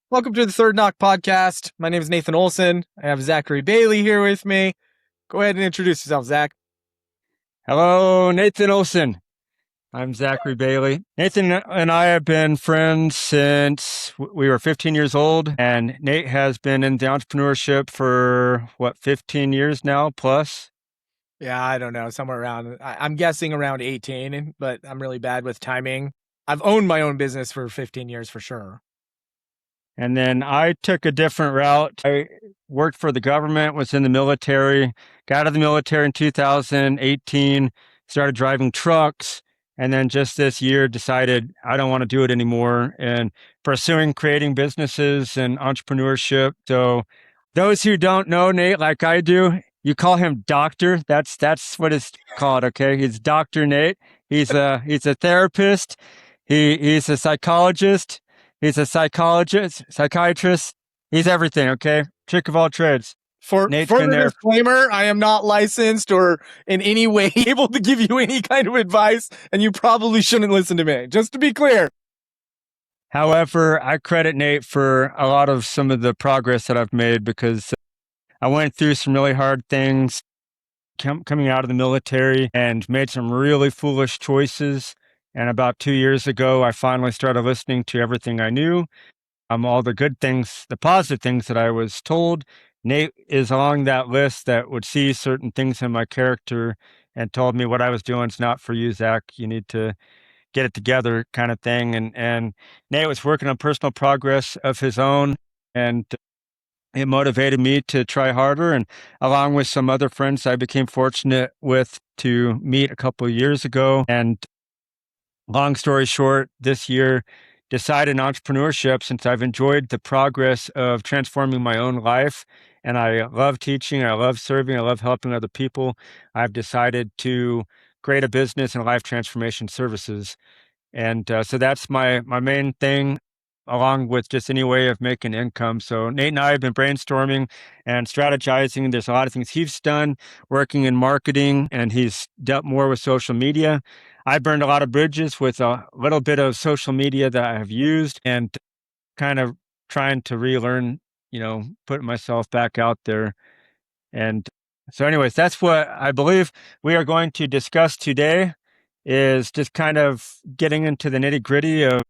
Welcome to the Third Knock podcast. My name is Nathan Olsen. I have Zachary Bailey here with me. Go ahead and introduce yourself, Zach. Hello, Nathan Olsen. I'm Zachary Bailey. Nathan and I have been friends since we were 15 years old, and Nate has been in the entrepreneurship for 15 years now plus? Yeah, I don't know, somewhere around, I'm guessing around 18, but I'm really bad with timing. I've owned my own business for 15 years for sure. And then I took a different route. I worked for the government, was in the military, got out of the military in 2018, started driving trucks, and then just this year decided I don't want to do it anymore and pursuing creating businesses and entrepreneurship. So those who don't know Nate like I do, you call him doctor. That's what it's called, okay? He's Dr. Nate. He's a therapist. He's a psychologist. He's a psychiatrist. He's everything, okay? Trick of all trades. For Nate's the been there. disclaimer, I am not licensed or in any way able to give you any kind of advice, and you probably shouldn't listen to me, just to be clear. However, I credit Nate for a lot of some of the progress that I've made because I went through some really hard things coming out of the military and made some really foolish choices. And about 2 years ago, I finally started listening to everything I knew, all the good things, the positive things that I was told. Nate is along that list that would see certain things in my character and told me what I was doing is not for you, Zach. You need to get it together kind of thing. And Nate was working on personal progress of his own, and it motivated me to try harder. And along with some other friends I became fortunate with to meet a couple of years ago. And long story short, this year decided in entrepreneurship since I've enjoyed the progress of transforming my own life. And I love teaching, I love serving, I love helping other people. I've decided to create a business in life transformation services. And so that's my main thing, along with just any way of making income. So Nate and I have been brainstorming and strategizing. There's a lot of things he's done working in marketing, and he's dealt more with social media. I burned a lot of bridges with a little bit of social media that I have used and kind of trying to relearn, putting myself back out there. And so anyways, that's what I believe we are going to discuss today, is just kind of getting into the nitty gritty of,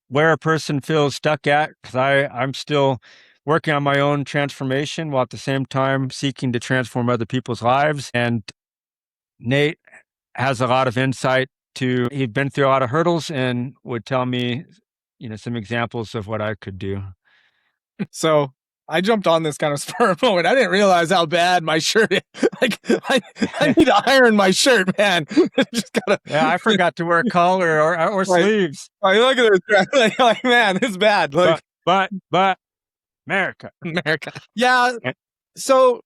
where a person feels stuck at. Cause I'm still working on my own transformation while at the same time seeking to transform other people's lives. And Nate has a lot of insight he'd been through a lot of hurdles and would tell me, some examples of what I could do. So I jumped on this kind of spur of moment. I didn't realize how bad my shirt is. Like, I need to iron my shirt, man. Just gotta. Yeah, I forgot to wear collar or sleeves. Like, look at this. Like, man, it's bad. Like, but America. Yeah. So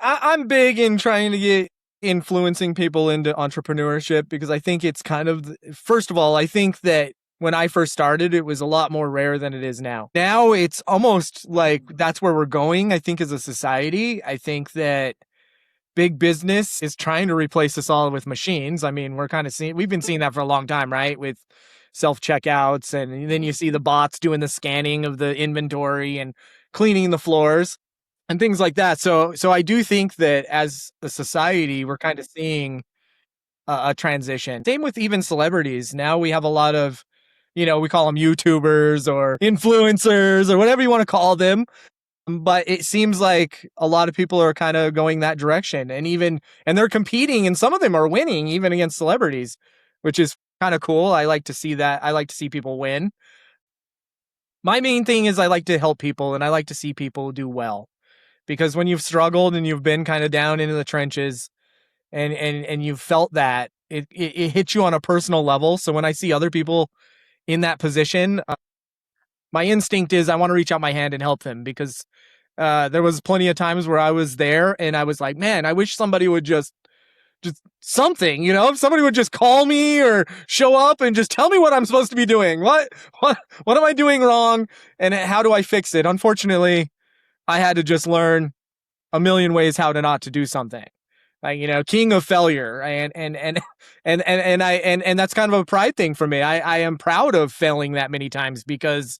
I'm big in trying to get influencing people into entrepreneurship because I think it's kind of, first of all, I think that when I first started, it was a lot more rare than it is now. Now it's almost like that's where we're going, I think, as a society. I think that big business is trying to replace us all with machines. I mean, we've been seeing that for a long time, right? With self-checkouts, and then you see the bots doing the scanning of the inventory and cleaning the floors and things like that. So I do think that as a society, we're kind of seeing a transition. Same with even celebrities. Now we have a lot of, we call them YouTubers or influencers or whatever you want to call them. But it seems like a lot of people are kind of going that direction, and they're competing, and some of them are winning even against celebrities, which is kind of cool. I like to see that. I like to see people win. My main thing is I like to help people, and I like to see people do well, because when you've struggled and you've been kind of down into the trenches and you've felt that, it hits you on a personal level. So when I see other people in that position, my instinct is I want to reach out my hand and help them, because there was plenty of times where I was there and I was like, man, I wish somebody would just something, if somebody would just call me or show up and just tell me what I'm supposed to be doing. What am I doing wrong? And how do I fix it? Unfortunately, I had to just learn a million ways how to not to do something. Like, king of failure. And that's kind of a pride thing for me. I am proud of failing that many times, because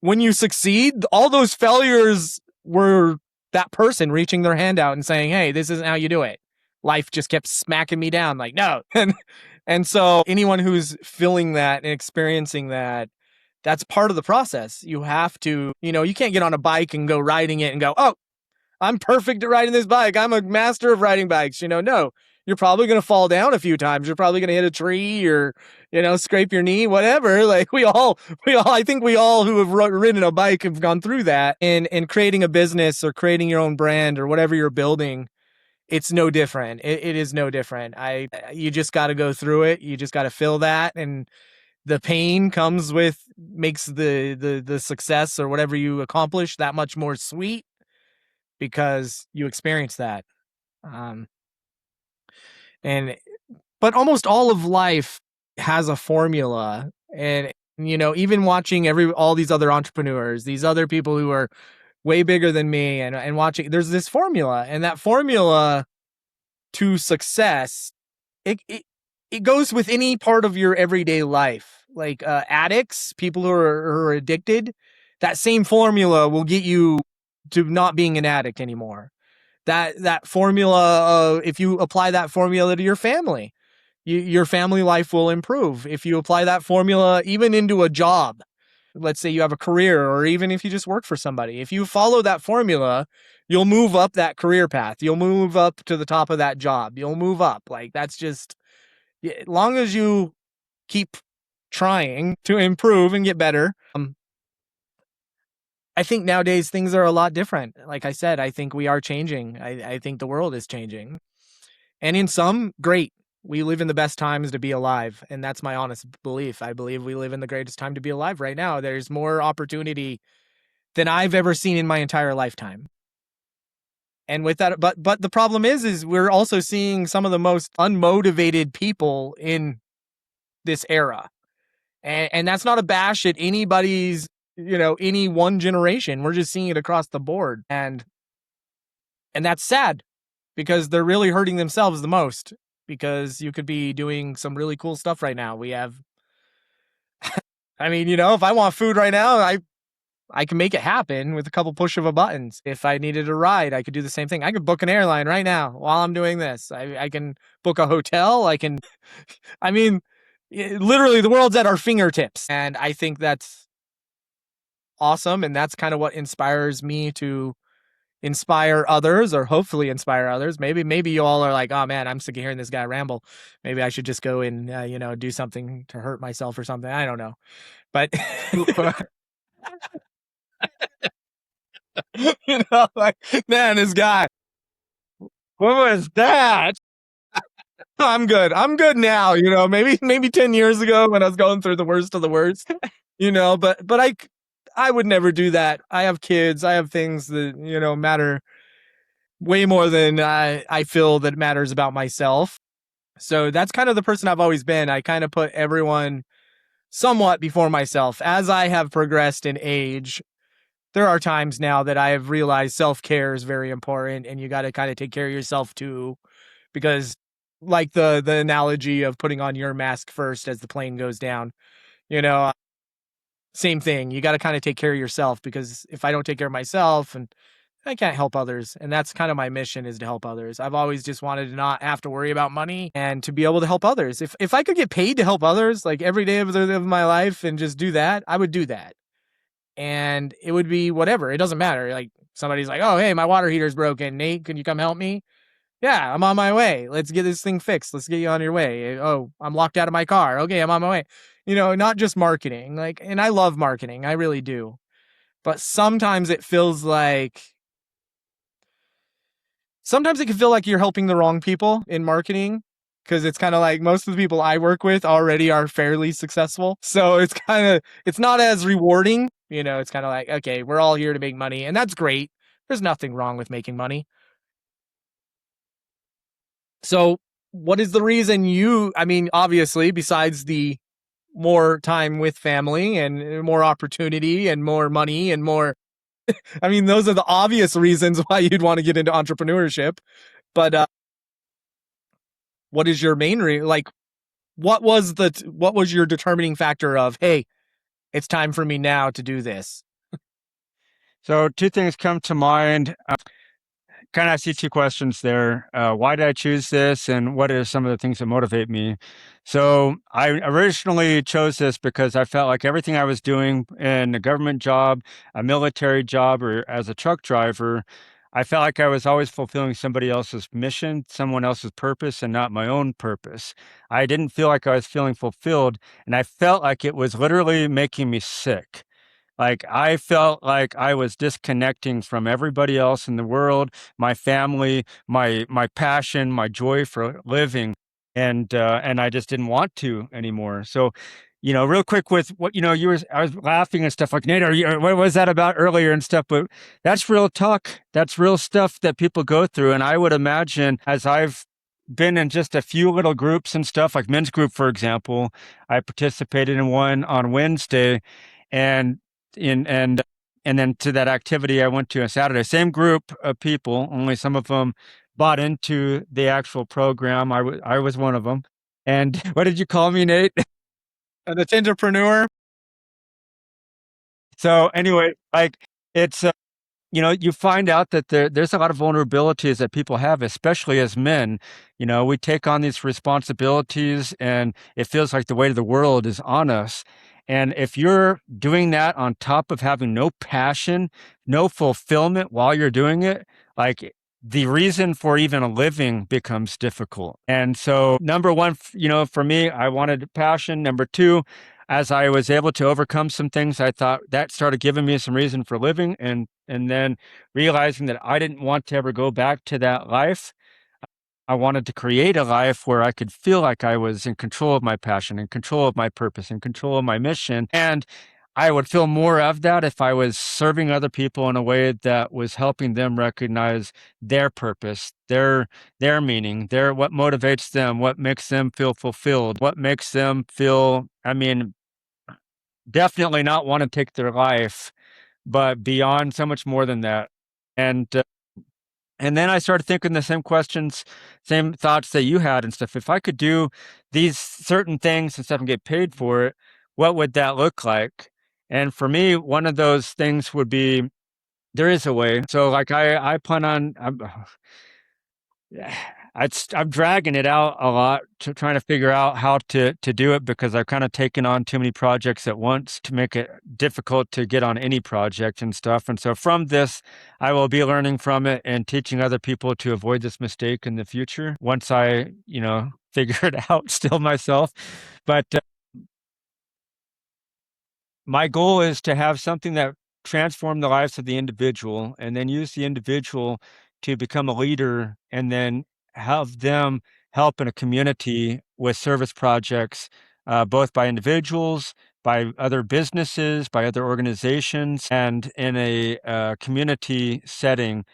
when you succeed, all those failures were that person reaching their hand out and saying, hey, this isn't how you do it. Life just kept smacking me down like, no. And so anyone who's feeling that and experiencing that, that's part of the process. You have to, you can't get on a bike and go riding it and go, oh, I'm perfect at riding this bike. I'm a master of riding bikes. No, you're probably going to fall down a few times. You're probably going to hit a tree or, scrape your knee, whatever. Like I think we all who have ridden a bike have gone through that. And creating a business or creating your own brand or whatever you're building, it's no different. It is no different. You just got to go through it. You just got to feel that. And the pain makes the success or whatever you accomplish that much more sweet because you experience that. But almost all of life has a formula. And, even watching all these other entrepreneurs, these other people who are way bigger than me and watching, there's this formula, and that formula to success, it goes with any part of your everyday life. Like addicts, people who are addicted, that same formula will get you to not being an addict anymore. That formula, if you apply that formula to your family, your family life will improve. If you apply that formula even into a job, let's say you have a career, or even if you just work for somebody, if you follow that formula, you'll move up that career path. You'll move up to the top of that job. You'll move up. Like, that's just, as long as you keep trying to improve and get better. I think nowadays things are a lot different. Like I said, I think we are changing. I think the world is changing. And in some, great. We live in the best times to be alive. And that's my honest belief. I believe we live in the greatest time to be alive right now. There's more opportunity than I've ever seen in my entire lifetime. And with that, but the problem is we're also seeing some of the most unmotivated people in this era. And that's not a bash at anybody's, any one generation. We're just seeing it across the board. And that's sad because they're really hurting themselves the most, because you could be doing some really cool stuff right now. We have, I mean, if I want food right now, I can make it happen with a couple push of a buttons. If I needed a ride, I could do the same thing. I could book an airline right now while I'm doing this. I can book a hotel. I mean, literally the world's at our fingertips. And I think that's awesome. And that's kind of what inspires me to inspire others, or hopefully inspire others. Maybe you all are like, oh man, I'm sick of hearing this guy ramble. Maybe I should just go and, do something to hurt myself or something. I don't know. But, like, man, this guy, what was that? I'm good. I'm good now. Maybe 10 years ago when I was going through the worst of the worst, but I would never do that. I have kids. I have things that, matter way more than I feel that matters about myself. So that's kind of the person I've always been. I kind of put everyone somewhat before myself. As I have progressed in age, there are times now that I have realized self-care is very important, and you got to kind of take care of yourself too, because like the analogy of putting on your mask first as the plane goes down, same thing. You got to kind of take care of yourself, because if I don't take care of myself, and I can't help others. And that's kind of my mission, is to help others. I've always just wanted to not have to worry about money and to be able to help others. If I could get paid to help others, like every day of my life, and just do that, I would do that. And it would be whatever. It doesn't matter. Like, somebody's like, oh, hey, my water heater's broken. Nate, can you come help me? Yeah, I'm on my way. Let's get this thing fixed. Let's get you on your way. Oh, I'm locked out of my car. Okay, I'm on my way. Not just marketing. And I love marketing. I really do. But sometimes it feels like, sometimes it can feel like you're helping the wrong people in marketing, because it's kind of like most of the people I work with already are fairly successful. So it's not as rewarding. It's kind of like, okay, we're all here to make money, and that's great. There's nothing wrong with making money. So what is the reason obviously, besides the more time with family and more opportunity and more money and more, those are the obvious reasons why you'd want to get into entrepreneurship. But what is your main what was your determining factor of, hey, it's time for me now to do this? So two things come to mind. Kind of I see two questions there. Why did I choose this, and what are some of the things that motivate me? So I originally chose this because I felt like everything I was doing in a government job, a military job, or as a truck driver, I felt like I was always fulfilling somebody else's mission, someone else's purpose, and not my own purpose. I didn't feel like I was feeling fulfilled, and I felt like it was literally making me sick. Like, I felt like I was disconnecting from everybody else in the world, my family, my passion, my joy for living, and I just didn't want to anymore. So, real quick with what I was laughing and stuff like, Nate, what was that about earlier and stuff? But that's real talk. That's real stuff that people go through. And I would imagine as I've been in just a few little groups and stuff, like men's group, for example, I participated in one on Wednesday, and in and then to that activity I went to on Saturday. Same group of people, only some of them bought into the actual program. I was one of them. And what did you call me, Nate? An entrepreneur. So anyway, like it's you find out that there's a lot of vulnerabilities that people have, especially as men. We take on these responsibilities, and it feels like the weight of the world is on us. And if you're doing that on top of having no passion, no fulfillment while you're doing it, like the reason for even a living becomes difficult. And so, number one, for me, I wanted passion. Number two, as I was able to overcome some things, I thought that started giving me some reason for living, and then realizing that I didn't want to ever go back to that life. I wanted to create a life where I could feel like I was in control of my passion, in control of my purpose, in control of my mission. And I would feel more of that if I was serving other people in a way that was helping them recognize their purpose, their meaning, what motivates them, what makes them feel fulfilled, what makes them feel, definitely not want to take their life, but beyond so much more than that. And and then I started thinking the same questions, same thoughts that you had and stuff. If I could do these certain things and stuff and get paid for it, what would that look like? And for me, one of those things would be there is a way. So like I plan on I'm dragging it out a lot to trying to figure out how to do it, because I've kind of taken on too many projects at once to make it difficult to get on any project and stuff. And so from this, I will be learning from it and teaching other people to avoid this mistake in the future once I, figure it out still myself. But my goal is to have something that transform the lives of the individual, and then use the individual to become a leader, and then have them help in a community with service projects, both by individuals, by other businesses, by other organizations, and in a community setting,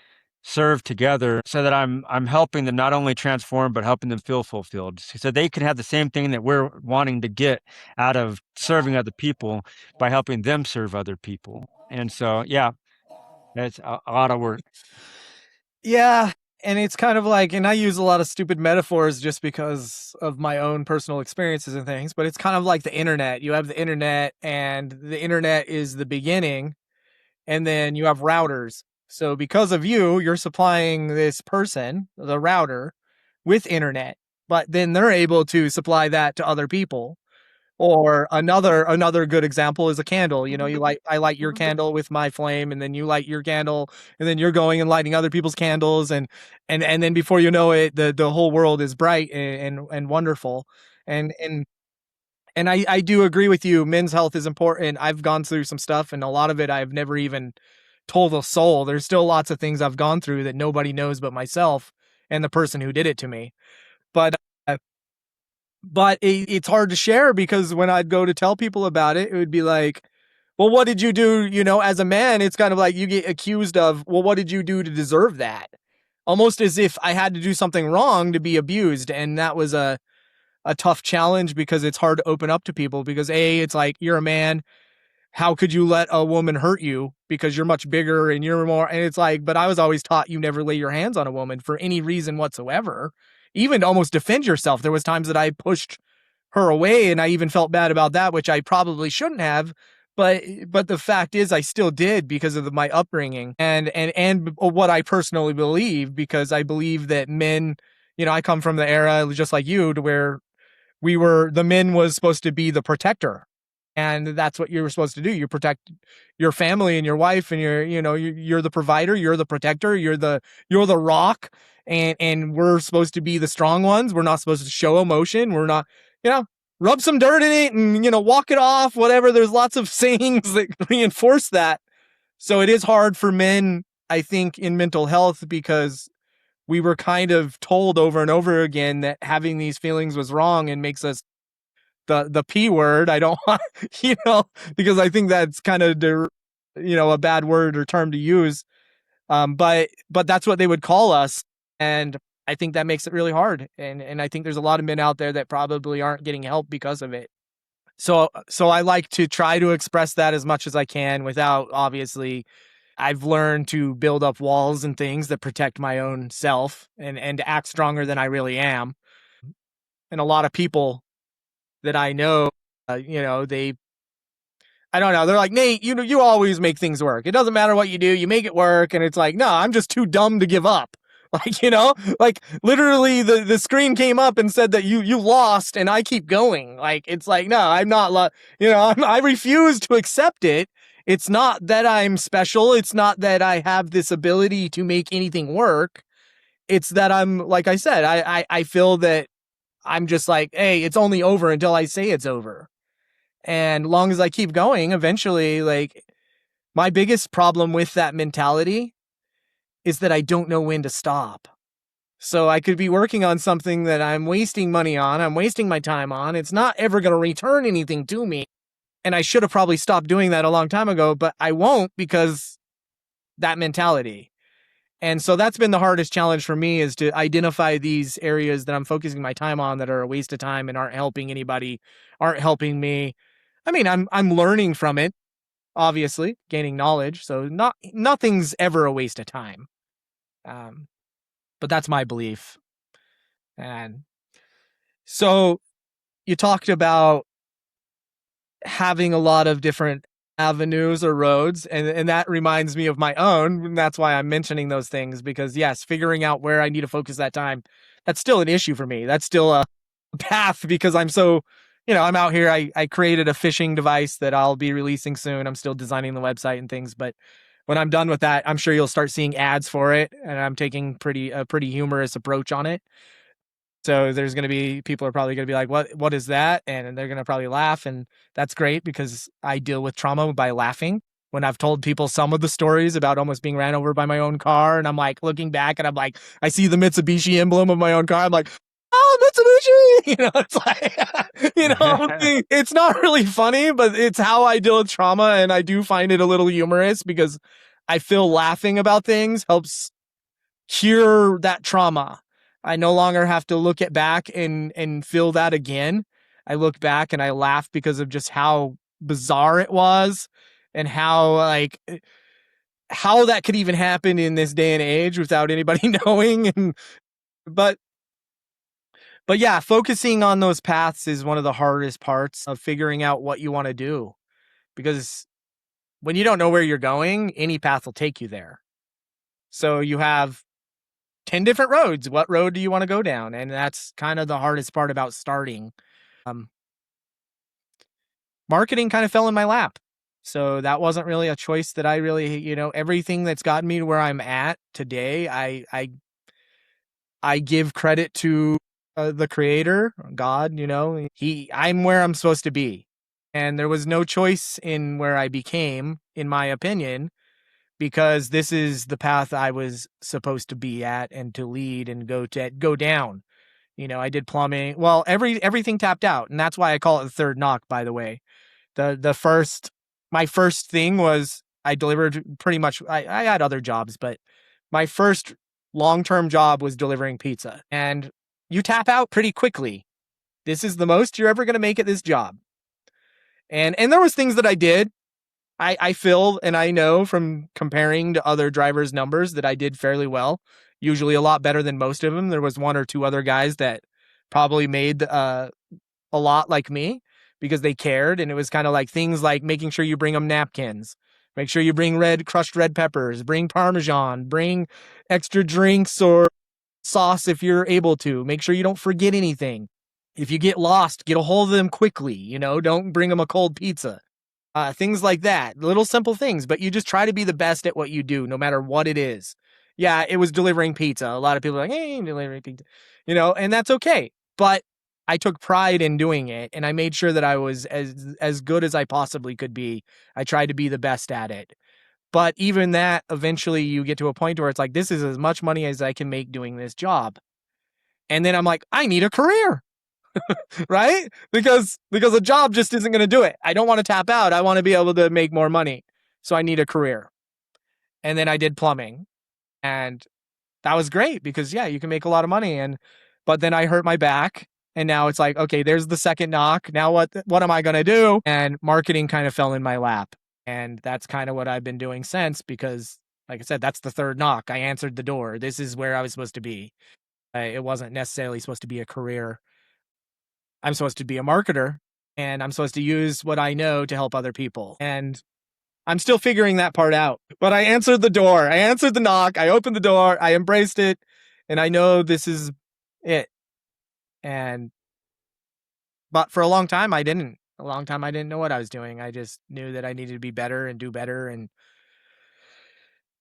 serve together, so that I'm helping them not only transform, but helping them feel fulfilled, so they can have the same thing that we're wanting to get out of serving other people by helping them serve other people. And so, yeah, that's a lot of work. Yeah. And it's kind of like, and I use a lot of stupid metaphors just because of my own personal experiences and things, but it's kind of like the internet. You have the internet, and the internet is the beginning, and then you have routers. So because of you, you're supplying this person, the router, with internet, but then they're able to supply that to other people. Or another good example is a candle. I light your candle with my flame, and then you light your candle, and then you're going and lighting other people's candles, and then before you know it, the whole world is bright and wonderful. And I do agree with you. Men's health is important. I've gone through some stuff, and a lot of it I've never even told a soul. There's still lots of things I've gone through that nobody knows but myself and the person who did it to me. But it's hard to share, because when I'd go to tell people about it, it would be like, well, what did you do? As a man, it's kind of like you get accused of, well, what did you do to deserve that? Almost as if I had to do something wrong to be abused. And that was a tough challenge, because it's hard to open up to people, because it's like, you're a man. How could you let a woman hurt you because you're much bigger and you're more, and it's like, but I was always taught you never lay your hands on a woman for any reason whatsoever, even to almost defend yourself. There was times that I pushed her away, and I even felt bad about that, which I probably shouldn't have. but the fact is I still did because of my upbringing and what I personally believe, because I believe that men, I come from the era just like you, to where the men was supposed to be the protector. And that's what you were supposed to do. You protect your family and your wife, and you're the provider, you're the protector, you're the rock. And we're supposed to be the strong ones. We're not supposed to show emotion. We're not, you know, rub some dirt in it and, walk it off, whatever. There's lots of sayings that reinforce that. So it is hard for men, I think, in mental health, because we were kind of told over and over again that having these feelings was wrong and makes us the P word. I don't want, because I think that's kind of, a bad word or term to use. But that's what they would call us. And I think that makes it really hard. And I think there's a lot of men out there that probably aren't getting help because of it. So I like to try to express that as much as I can without, obviously, I've learned to build up walls and things that protect my own self and to act stronger than I really am. And a lot of people that I know, they, I don't know, they're like, Nate, you always make things work. It doesn't matter what you do, you make it work. And it's like, no, I'm just too dumb to give up. Like, like literally the screen came up and said that you lost and I keep going. Like, it's like, no, I'm not, I refuse to accept it. It's not that I'm special. It's not that I have this ability to make anything work. It's that I'm, like I said, I feel that I'm just like, hey, it's only over until I say it's over. And long as I keep going, eventually, like, my biggest problem with that mentality is that I don't know when to stop. So I could be working on something that I'm wasting money on, I'm wasting my time on. It's not ever going to return anything to me. And I should have probably stopped doing that a long time ago, but I won't, because that mentality. And so that's been the hardest challenge for me, is to identify these areas that I'm focusing my time on that are a waste of time and aren't helping anybody, aren't helping me. I mean, I'm learning from it, obviously, gaining knowledge. So nothing's ever a waste of time. But that's my belief. And so you talked about having a lot of different avenues or roads, and that reminds me of my own, and that's why I'm mentioning those things, because yes, figuring out where I need to focus that time, that's still an issue for me. That's still a path, because I'm so, I'm out here. I created a fishing device that I'll be releasing soon. I'm still designing the website and things, but when I'm done with that, I'm sure you'll start seeing ads for it, and I'm taking a pretty humorous approach on it. So there's going to be, people are probably going to be like, what is that? And they're going to probably laugh. And that's great, because I deal with trauma by laughing. When I've told people some of the stories about almost being ran over by my own car, and I'm like looking back and I'm like, I see the Mitsubishi emblem of my own car. I'm like, oh, Mitsubishi, it's like, it's not really funny, but it's how I deal with trauma. And I do find it a little humorous, because I feel laughing about things helps cure that trauma. I no longer have to look at back and feel that again. I look back and I laugh because of just how bizarre it was, and how that could even happen in this day and age without anybody knowing. But yeah, focusing on those paths is one of the hardest parts of figuring out what you want to do, because when you don't know where you're going, any path will take you there. So you have 10 different roads. What road do you want to go down? And that's kind of the hardest part about starting. Marketing kind of fell in my lap. So that wasn't really a choice that I really, everything that's gotten me to where I'm at today, I give credit to the creator, God. I'm where I'm supposed to be. And there was no choice in where I became, in my opinion, because this is the path I was supposed to be at and to lead and go down. I did plumbing. Well, everything tapped out, and that's why I call it the third knock, by the way. My first thing was I delivered pretty much, I had other jobs, but my first long-term job was delivering pizza, and you tap out pretty quickly. This is the most you're ever going to make at this job. And there was things that I did. I feel, and I know from comparing to other drivers' numbers, that I did fairly well, usually a lot better than most of them. There was one or two other guys that probably made a lot like me, because they cared. And it was kind of like things like making sure you bring them napkins, make sure you bring crushed red peppers, bring Parmesan, bring extra drinks or sauce if you're able to. Make sure you don't forget anything. If you get lost, get a hold of them quickly. Don't bring them a cold pizza. Things like that. Little simple things, but you just try to be the best at what you do, no matter what it is. Yeah, it was delivering pizza. A lot of people are like, hey, delivering pizza, and that's okay. But I took pride in doing it, and I made sure that I was as good as I possibly could be. I tried to be the best at it. But even that, eventually you get to a point where it's like, this is as much money as I can make doing this job. And then I'm like, I need a career, right? Because a job just isn't going to do it. I don't want to tap out. I want to be able to make more money. So I need a career. And then I did plumbing. And that was great because yeah, you can make a lot of money. But then I hurt my back. And now it's like, okay, there's the second knock. Now what am I going to do? And marketing kind of fell in my lap. And that's kind of what I've been doing since because, like I said, that's the third knock. I answered the door. This is where I was supposed to be. It wasn't necessarily supposed to be a career. I'm supposed to be a marketer and I'm supposed to use what I know to help other people. And I'm still figuring that part out. But I answered the door. I answered the knock. I opened the door. I embraced it. And I know this is it. But for a long time, I didn't. A long time, I didn't know what I was doing. I just knew that I needed to be better and do better and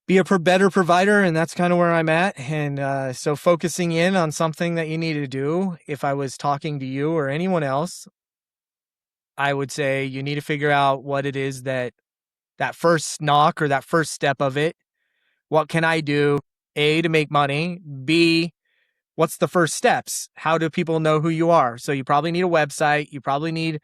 be a better provider. And that's kind of where I'm at. And so focusing in on something that you need to do, if I was talking to you or anyone else, I would say you need to figure out what it is that first knock or that first step of it. What can I do? A, to make money. B, what's the first steps? How do people know who you are? So you probably need a website. You probably need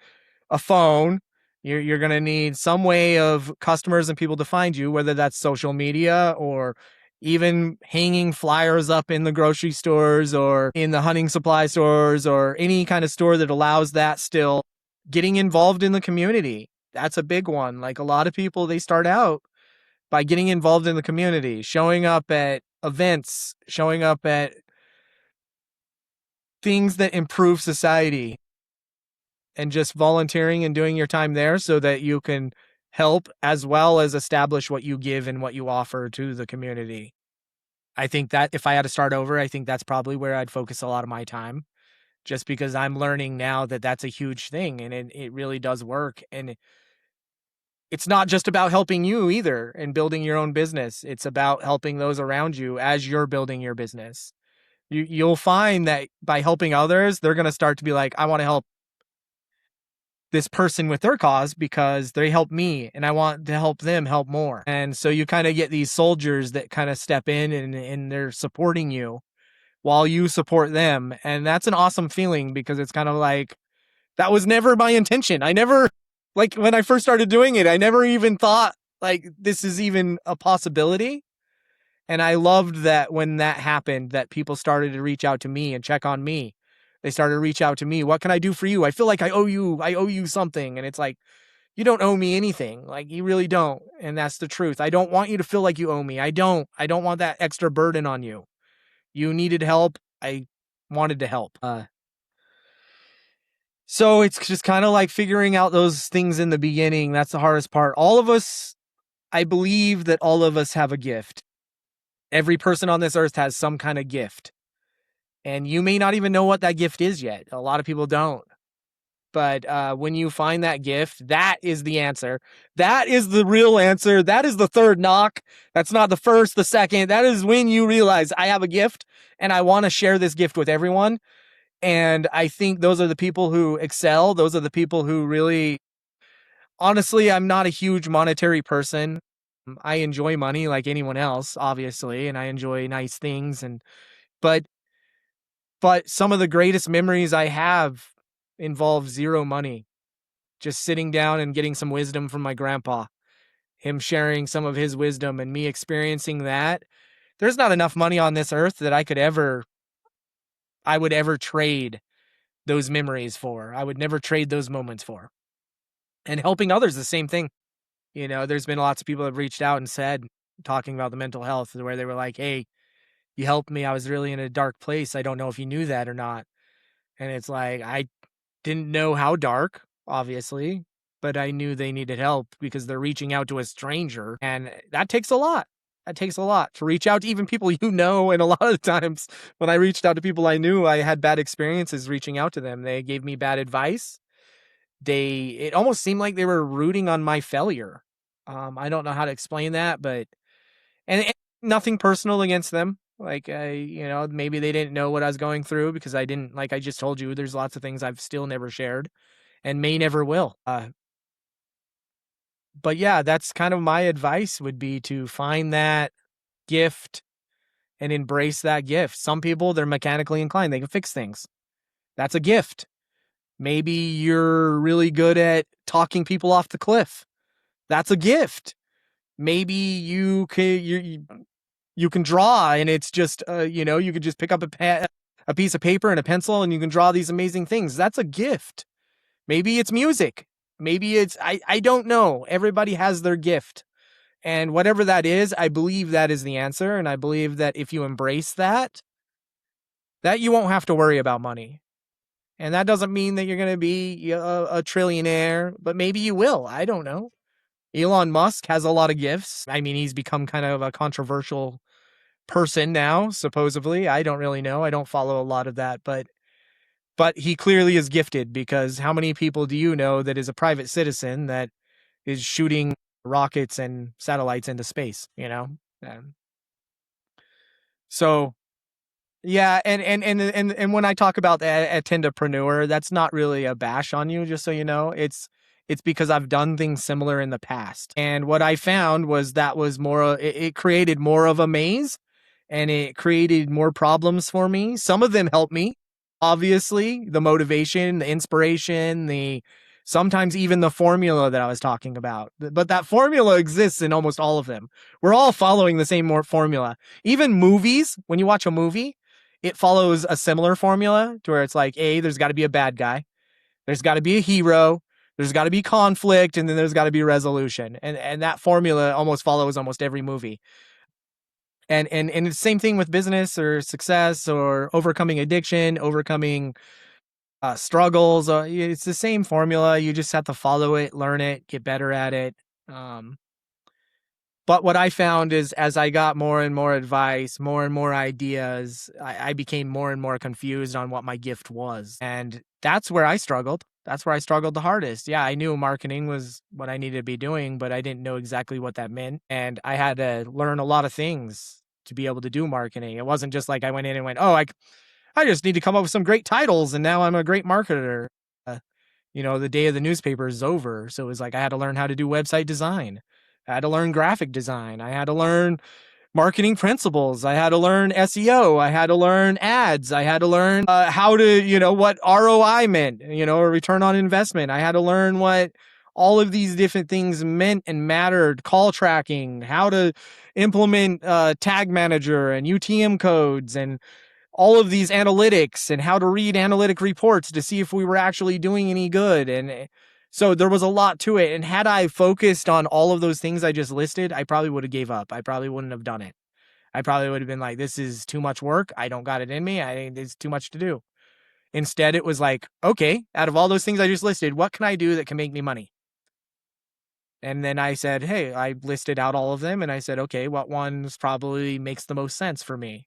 a phone. You're going to need some way of customers and people to find you, whether that's social media or even hanging flyers up in the grocery stores or in the hunting supply stores or any kind of store that allows that still. Getting involved in the community. That's a big one. Like a lot of people, they start out by getting involved in the community, showing up at events, showing up at things that improve society and just volunteering and doing your time there so that you can help as well as establish what you give and what you offer to the community. I think that if I had to start over, I think that's probably where I'd focus a lot of my time just because I'm learning now that that's a huge thing and it really does work. And it's not just about helping you either and building your own business. It's about helping those around you as you're building your business. You'll find that by helping others, they're going to start to be like, I want to help this person with their cause because they help me and I want to help them help more. And so you kind of get these soldiers that kind of step in and they're supporting you while you support them. And that's an awesome feeling because it's kind of like, that was never my intention. I never, like when I first started doing it, I never even thought like this is even a possibility. And I loved that when that happened, that people started to reach out to me and check on me. They started to reach out to me. What can I do for you? I feel like I owe you something. And it's like, you don't owe me anything. Like you really don't. And that's the truth. I don't want you to feel like you owe me. I don't want that extra burden on you. You needed help. I wanted to help. So it's just kind of like figuring out those things in the beginning. That's the hardest part. All of us, I believe that all of us have a gift. Every person on this earth has some kind of gift. And you may not even know what that gift is yet. A lot of people don't. But when you find that gift, that is the answer. That is the real answer. That is the third knock. That's not the first, the second. That is when you realize I have a gift and I want to share this gift with everyone. And I think those are the people who excel. Those are the people who really, honestly, I'm not a huge monetary person. I enjoy money like anyone else, obviously, and I enjoy nice things. But some of the greatest memories I have involve zero money. Just sitting down and getting some wisdom from my grandpa, him sharing some of his wisdom and me experiencing that. There's not enough money on this earth that I would ever trade those memories for. I would never trade those moments for. And helping others, the same thing. There's been lots of people that have reached out and said, talking about the mental health, where they were like, hey, you helped me. I was really in a dark place. I don't know if you knew that or not. And it's like, I didn't know how dark. obviously, but I knew they needed help because they're reaching out to a stranger, and that takes a lot. That takes a lot to reach out to even people you know. And a lot of times when I reached out to people I knew, I had bad experiences reaching out to them. They gave me bad advice. It almost seemed like they were rooting on my failure. I don't know how to explain that, but and nothing personal against them. Like maybe they didn't know what I was going through because I didn't, like I just told you, there's lots of things I've still never shared and may never will. But yeah, that's kind of my advice would be to find that gift and embrace that gift. Some people, they're mechanically inclined. They can fix things. That's a gift. Maybe you're really good at talking people off the cliff. That's a gift. Maybe you can draw, and it's just you could just pick up a piece of paper and a pencil and you can draw these amazing things. That's a gift. Maybe it's music. Maybe it's I don't know. Everybody has their gift. And whatever that is, I believe that is the answer, and I believe that if you embrace that you won't have to worry about money. And that doesn't mean that you're going to be a trillionaire, but maybe you will. I don't know. Elon Musk has a lot of gifts. I mean, he's become kind of a controversial person now, supposedly. I don't really know. I don't follow a lot of that, but he clearly is gifted, because how many people do you know that is a private citizen that is shooting rockets and satellites into space, So yeah, and when I talk about a tendapreneur, that's not really a bash on you, just so you know. It's because I've done things similar in the past. And what I found was that was more it created more of a maze, and it created more problems for me. Some of them helped me, obviously, the motivation, the inspiration, the sometimes even the formula that I was talking about. But that formula exists in almost all of them. We're all following the same formula. Even movies, when you watch a movie, it follows a similar formula to where it's like, there's got to be a bad guy, there's got to be a hero, there's got to be conflict, and then there's got to be resolution. And that formula almost follows almost every movie. And the same thing with business or success or overcoming addiction, overcoming struggles. It's the same formula. You just have to follow it, learn it, get better at it. Um, But what I found is, as I got more and more advice, more and more ideas, I became more and more confused on what my gift was. And that's where I struggled. That's where I struggled the hardest. Yeah, I knew marketing was what I needed to be doing, but I didn't know exactly what that meant. And I had to learn a lot of things to be able to do marketing. It wasn't just like I went in and went, I just need to come up with some great titles and now I'm a great marketer. Uh, the day of the newspaper is over. So it was like I had to learn how to do website design. I had to learn graphic design. I had to learn marketing principles. I had to learn SEO. I had to learn ads. I had to learn how to, what ROI meant, or return on investment. I had to learn what all of these different things meant and mattered, call tracking, how to implement tag manager and UTM codes, and all of these analytics, and how to read analytic reports to see if we were actually doing any good. And so there was a lot to it. And had I focused on all of those things I just listed, I probably would have gave up. I probably wouldn't have done it. I probably would have been like, this is too much work. I don't got it in me. It's too much to do. Instead, it was like, okay, out of all those things I just listed, what can I do that can make me money? And then I said, hey, I listed out all of them, and I said, okay, what ones probably makes the most sense for me?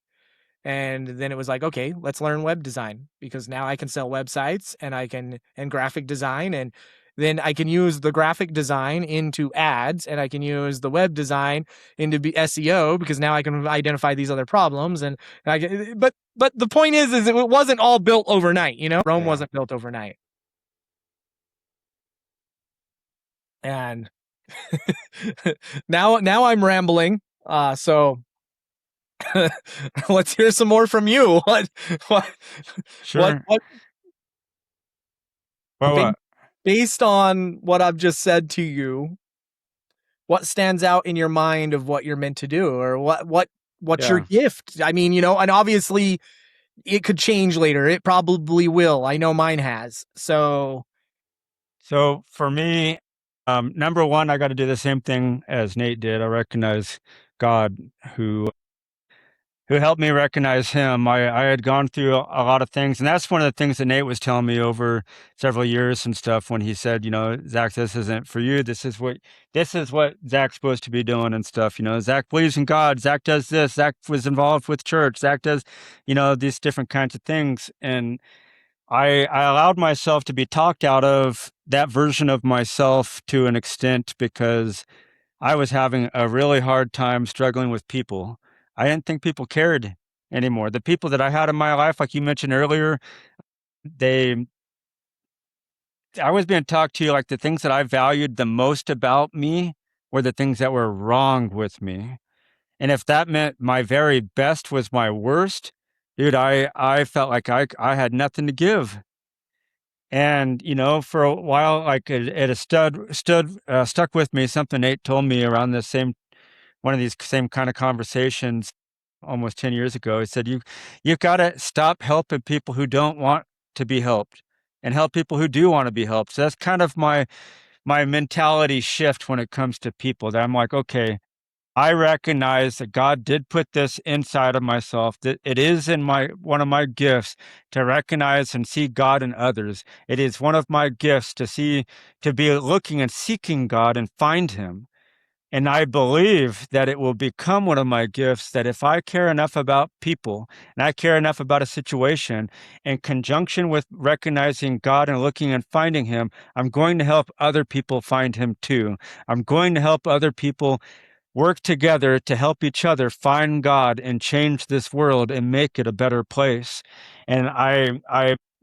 And then it was like, okay, let's learn web design, because now I can sell websites and graphic design. And then I can use the graphic design into ads, and I can use the web design into SEO, because now I can identify these other problems. And but the point is it wasn't all built overnight, Rome wasn't built overnight. And now I'm rambling. So let's hear some more from you. What, Sure. what, Well, what? based on what I've just said to you, what stands out in your mind of what you're meant to do, or what's your gift? I mean, and obviously it could change later. It probably will. I know mine has. So for me, number one, I got to do the same thing as Nate did. I recognize God, who who helped me recognize him. I had gone through a lot of things, and that's one of the things that Nate was telling me over several years and stuff when he said, Zach, this isn't for you. This is what Zach's supposed to be doing and stuff. Zach believes in God. Zach does this. Zach was involved with church. Zach does, these different kinds of things. And I allowed myself to be talked out of that version of myself to an extent because I was having a really hard time struggling with people. I didn't think people cared anymore. The people that I had in my life, like you mentioned earlier, they I was being talked to like the things that I valued the most about me were the things that were wrong with me. And if that meant my very best was my worst, dude, I felt like I had nothing to give. And for a while, like it has stuck with me. Something Nate told me around the same one of these same kind of conversations almost 10 years ago. He said, you've got to stop helping people who don't want to be helped and help people who do want to be helped. So that's kind of my mentality shift when it comes to people, that I'm like, okay, I recognize that God did put this inside of myself, that it is in one of my gifts to recognize and see God in others. It is one of my gifts to be looking and seeking God and find him. And I believe that it will become one of my gifts that if I care enough about people and I care enough about a situation, in conjunction with recognizing God and looking and finding him, I'm going to help other people find him too. I'm going to help other people work together to help each other find God and change this world and make it a better place. And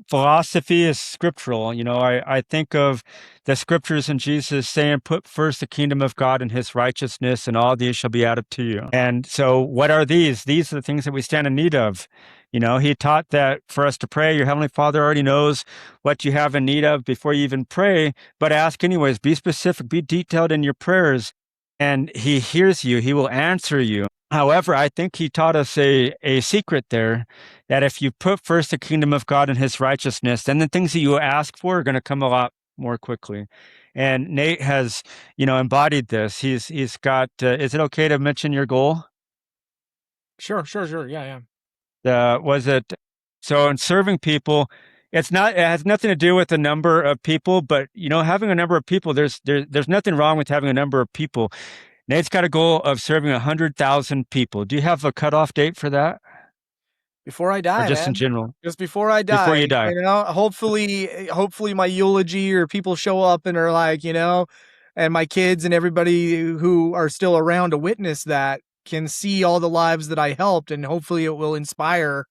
philosophy is scriptural. I think of the scriptures and Jesus saying, put first the kingdom of God and his righteousness, and all these shall be added to you. And so what are these? These are the things that we stand in need of. He taught that for us to pray, your heavenly Father already knows what you have in need of before you even pray, but ask anyways, be specific, be detailed in your prayers, and he hears you, he will answer you. However, I think he taught us a secret there, that if you put first the kingdom of God and his righteousness, then the things that you ask for are going to come a lot more quickly. And Nate has, embodied this. He's got, is it okay to mention your goal? Sure. Yeah. Was it, so in serving people, it has nothing to do with the number of people, but having a number of people, there's nothing wrong with having a number of people. Nate's got a goal of serving 100,000 people. Do you have a cutoff date for that? Before I Or die, just in man. general? Just before I Before die, you die. hopefully my eulogy or people show up and are like, and my kids and everybody who are still around to witness that can see all the lives that I helped, and hopefully it will inspire.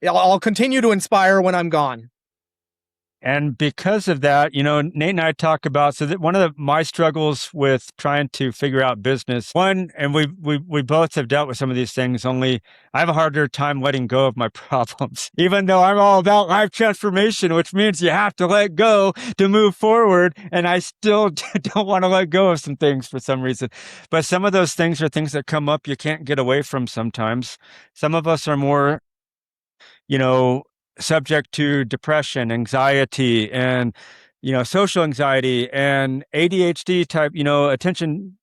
I'll continue to inspire when I'm gone. And because of that, Nate and I talk about, so that one of my struggles with trying to figure out business, and we both have dealt with some of these things, only I have a harder time letting go of my problems, even though I'm all about life transformation, which means you have to let go to move forward. And I still don't want to let go of some things for some reason. But some of those things are things that come up you can't get away from sometimes. Some of us are more, you know, subject to depression, anxiety, and, social anxiety and ADHD type, attention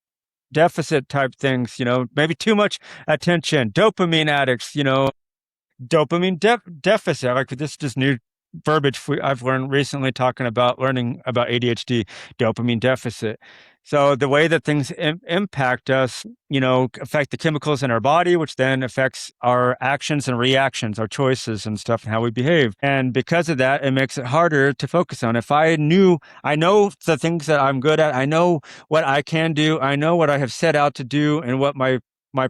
deficit type things, maybe too much attention, dopamine addicts, dopamine deficit. Like this just new verbiage I've learned recently talking about learning about ADHD, dopamine deficit. So the way that things impact us, affect the chemicals in our body, which then affects our actions and reactions, our choices and stuff, and how we behave. And because of that, it makes it harder to focus on. If I know the things that I'm good at, I know what I can do, I know what I have set out to do, and what my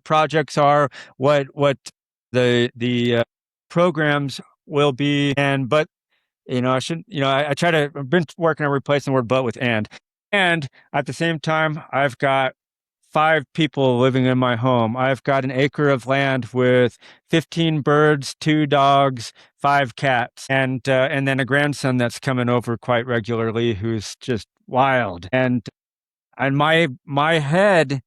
projects are, what the programs will be. But I shouldn't, I try to, I've been working on replacing the word but with and at the same time, I've got 5 people living in my home. I've got an acre of land with 15 birds, 2 dogs, 5 cats, and then a grandson that's coming over quite regularly who's just wild. And my head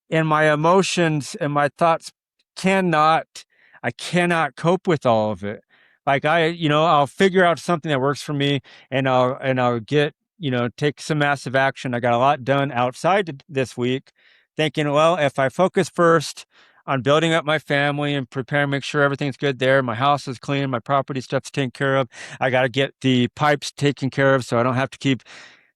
and my emotions and my thoughts cannot I cannot cope with all of it. Like I'll figure out something that works for me, and I'll get, take some massive action. I got a lot done outside this week, thinking, well, if I focus first on building up my family and preparing, make sure everything's good there. My house is clean, my property stuff's taken care of. I got to get the pipes taken care of so I don't have to keep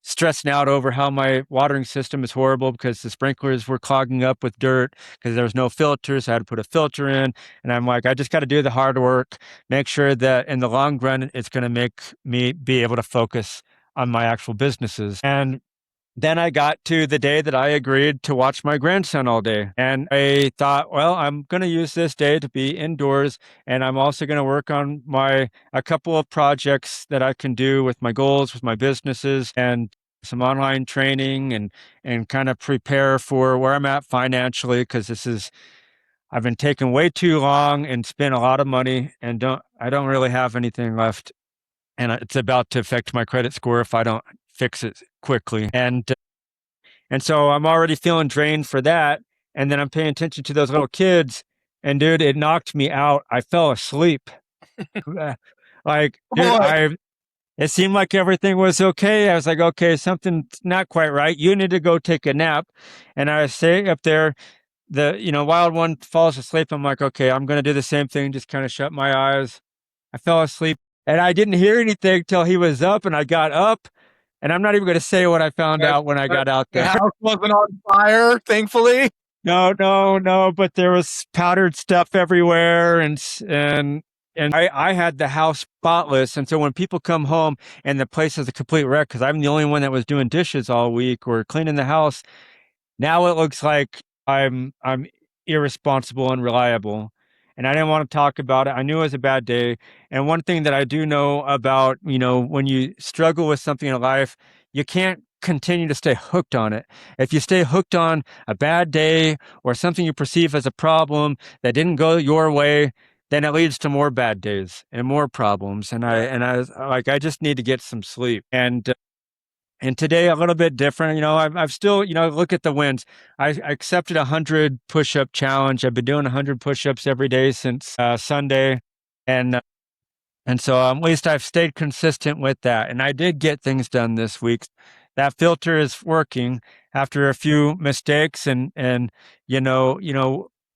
stressing out over how my watering system is horrible because the sprinklers were clogging up with dirt because there was no filters. I had to put a filter in. And I'm like, I just got to do the hard work, make sure that in the long run, it's going to make me be able to focus on my actual businesses. And then I got to the day that I agreed to watch my grandson all day. And I thought, well, I'm going to use this day to be indoors. And I'm also going to work on a couple of projects that I can do with my goals, with my businesses, and some online training, and kind of prepare for where I'm at financially. Because I've been taking way too long and spent a lot of money, and I don't really have anything left. And it's about to affect my credit score if I don't fix it quickly. And so I'm already feeling drained for that. And then I'm paying attention to those little kids. And dude, it knocked me out. I fell asleep. Like, dude, it seemed like everything was okay. I was like, okay, something's not quite right. You need to go take a nap. And I was sitting up there, wild one falls asleep. I'm like, okay, I'm going to do the same thing. Just kind of shut my eyes. I fell asleep and I didn't hear anything till he was up, and I got up. And I'm not even going to say what I found out when I got out there. The house wasn't on fire, thankfully. No, but there was powdered stuff everywhere, and I had the house spotless. And so when people come home and the place is a complete wreck, because I'm the only one that was doing dishes all week or cleaning the house, now it looks like I'm irresponsible and reliable. And I didn't want to talk about it. I knew it was a bad day. And one thing that I do know about, when you struggle with something in life, you can't continue to stay hooked on it. If you stay hooked on a bad day or something you perceive as a problem that didn't go your way, then it leads to more bad days and more problems. And I was like, I just need to get some sleep. And today a little bit different. I've still, look at the wins. I accepted 100 push-up challenge. I've been doing 100 push-ups every day since Sunday. And so at least I've stayed consistent with that. And I did get things done this week. That filter is working after a few mistakes, and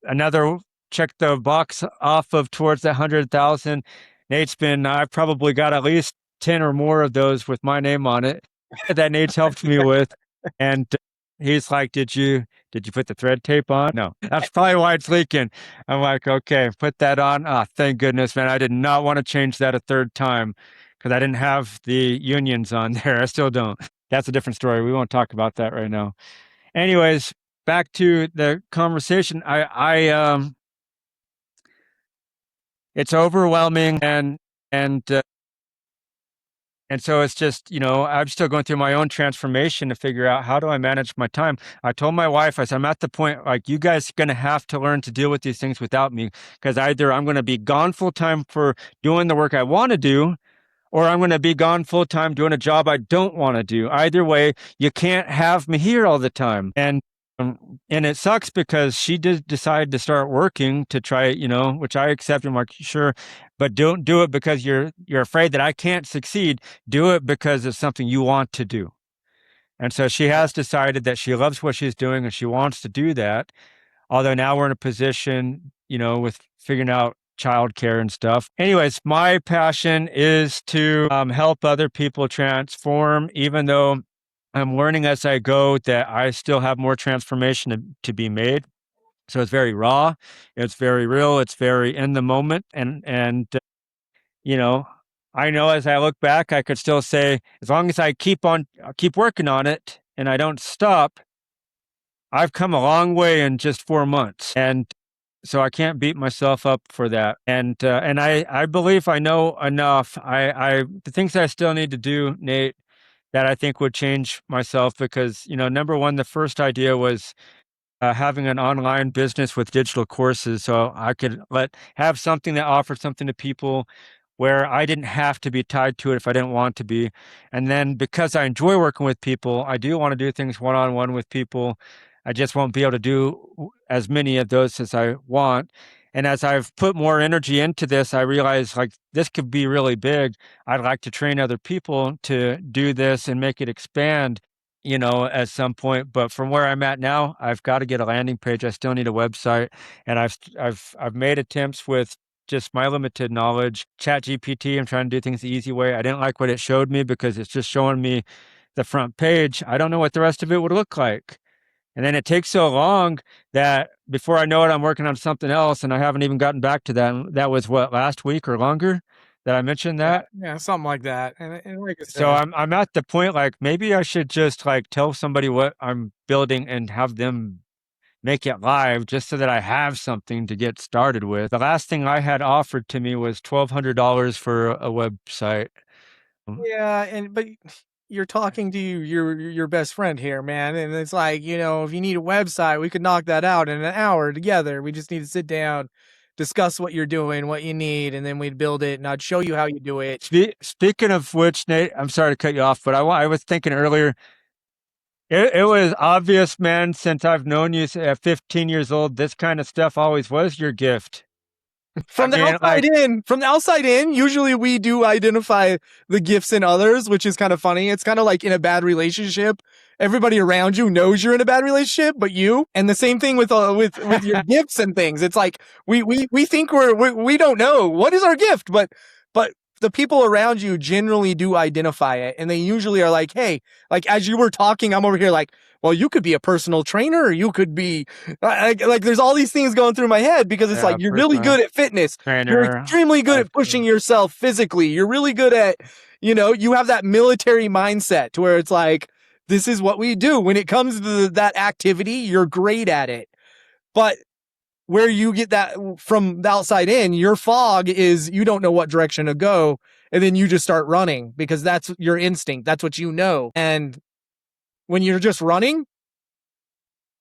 another check the box off of towards that 100,000. I've probably got at least 10 or more of those with my name on it that Nate's helped me with. And he's like, did you put the thread tape on? No, that's probably why it's leaking. I'm like, okay, put that on. Thank goodness, man. I did not want to change that a third time because I didn't have the unions on there. I still don't. That's a different story. We won't talk about that right now. Anyways, back to the conversation. It's overwhelming, and so it's just, I'm still going through my own transformation to figure out how do I manage my time. I told my wife, I said, I'm at the point, like, you guys are going to have to learn to deal with these things without me, because either I'm going to be gone full time for doing the work I want to do, or I'm going to be gone full time doing a job I don't want to do. Either way, you can't have me here all the time. And it sucks because she did decide to start working to try, which I accept. I'm like, sure, but don't do it because you're afraid that I can't succeed. Do it because it's something you want to do. And so she has decided that she loves what she's doing and she wants to do that. Although now we're in a position, with figuring out childcare and stuff. Anyways, my passion is to help other people transform, even though I'm learning as I go that I still have more transformation to be made. So it's very raw, it's very real, it's very in the moment. And I know as I look back, I could still say, as long as I keep working on it and I don't stop, I've come a long way in just 4 months. And so I can't beat myself up for that. And I believe I know enough. The things I still need to do, Nate, that I think would change myself, because, number one, the first idea was having an online business with digital courses, so I could have something that offered something to people where I didn't have to be tied to it if I didn't want to be. And then because I enjoy working with people, I do want to do things one-on-one with people. I just won't be able to do as many of those as I want. And as I've put more energy into this, I realize this could be really big. I'd like to train other people to do this and make it expand. at some point. But from where I'm at now, I've got to get a landing page. I still need a website, and I've made attempts with just my limited knowledge. Chat GPT, I'm trying to do things the easy way. I didn't like what it showed me because it's just showing me the front page. I don't know what the rest of it would look like. And then it takes so long that before I know it, I'm working on something else, and I haven't even gotten back to that. And that was what, last week or longer that I mentioned Yeah, that. yeah, something like that. And like I So said, I'm at the point like maybe I should just like tell somebody what I'm building and have them make it live just so that I have something to get started with. The last thing I had offered to me was $1,200 for a website. yeah, but you're talking to your best friend here, man, and it's like, if you need a website, we could knock that out in an hour together. We just need to sit down, discuss what you're doing, what you need, and then we'd build it, and I'd show you how you do it. Speaking of which, Nate, I'm sorry to cut you off, but I was thinking earlier, it was obvious, man, since I've known you at 15 years old, this kind of stuff always was your gift. I mean, like, From the outside in, usually we do identify the gifts in others, which is kind of funny. It's kind of like in a bad relationship. Everybody around you knows you're in a bad relationship, but you. And the same thing with your gifts and things. It's like we think we don't know what is our gift, but the people around you generally do identify it, and they usually are like, hey, like as you were talking, I'm over here like, well, you could be a personal trainer, or you could be like there's all these things going through my head because it's yeah, like you're really personal good at fitness. You're trainer, extremely good life at pushing coach. yourself physically. You're really good at, you have that military mindset to where it's like, this is what we do. When it comes to that activity, you're great at it. But where you get that from the outside in, your fog is you don't know what direction to go. And then you just start running because that's your instinct. That's what you know. And when you're just running,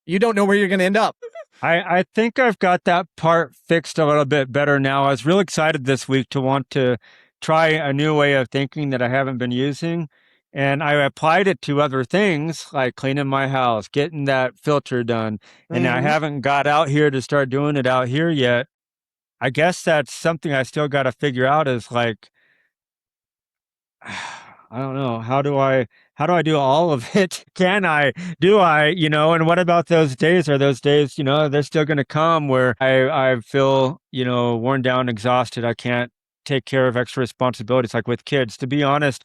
you don't know where you're going to end up. I think I've got that part fixed a little bit better now. I was real excited this week to want to try a new way of thinking that I haven't been using. And I applied it to other things like cleaning my house, getting that filter done. And I Mm-hmm. haven't got out here to start doing it out here yet. I guess that's something I still got to figure out is like, I don't know. How do I do all of it? Can I? Do I? And what about those days? Are those days, they're still going to come where I feel, worn down, exhausted. I can't take care of extra responsibilities like with kids. To be honest,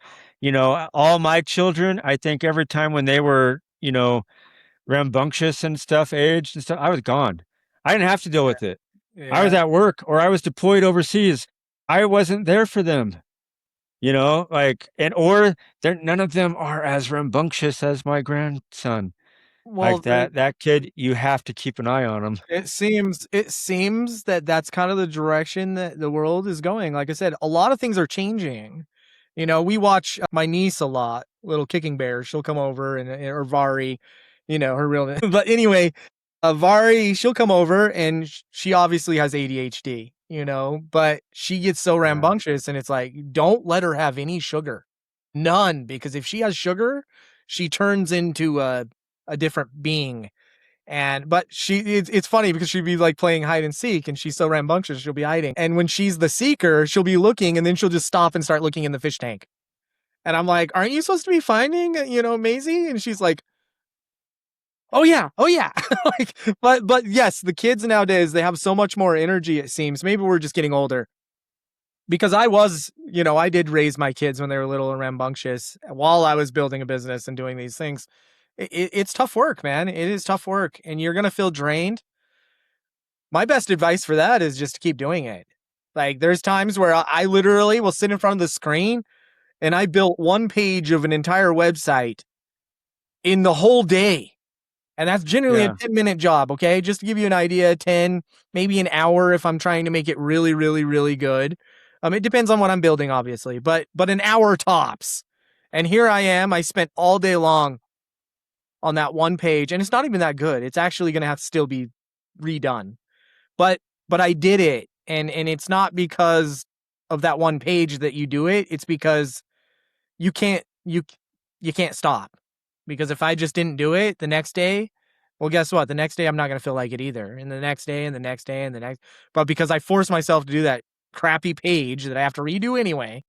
all my children, I think every time when they were, rambunctious and stuff, aged and stuff, I was gone. I didn't have to deal with it. I was Yeah. at work or I was deployed overseas. I wasn't there for them. Like, and or they're none of them are as rambunctious as my grandson. Like Well, that kid, you have to keep an eye on him. it seems that that's kind of the direction that the world is going. Like I said, a lot of things are changing. We watch my niece a lot, little kicking bear. She'll come over or Vari, her real name. But anyway, Vari, she'll come over and she obviously has ADHD, but she gets so Yeah. rambunctious and it's like, don't let her have any sugar. None, because if she has sugar, she turns into a different being. But it's funny because she'd be like playing hide and seek and she's so rambunctious, she'll be hiding. And when she's the seeker, she'll be looking and then she'll just stop and start looking in the fish tank. And I'm like, aren't you supposed to be finding, Maisie? And she's like, oh yeah, oh yeah. Like, but yes, the kids nowadays, they have so much more energy, it seems. Maybe we're just getting older. Because I did raise my kids when they were little and rambunctious while I was building a business and doing these things. It's tough work, man. It is tough work, and you're gonna feel drained. My best advice for that is just to keep doing it. Like there's times where I literally will sit in front of the screen and I built one page of an entire website in the whole day. And that's generally a Yeah. 10-minute job, okay? Just to give you an idea, 10, maybe an hour if I'm trying to make it really, really, really good. It depends on what I'm building, obviously, but an hour tops. And here I am. I spent all day long on that one page, and it's not even that good. It's actually going to have to still be redone. But I did it, and it's not because of that one page that you do it. It's because you can't you can't stop. Because if I just didn't do it the next day, well, guess what? The next day I'm not going to feel like it either. And the next day and the next day and the next. But because I forced myself to do that crappy page that I have to redo anyway,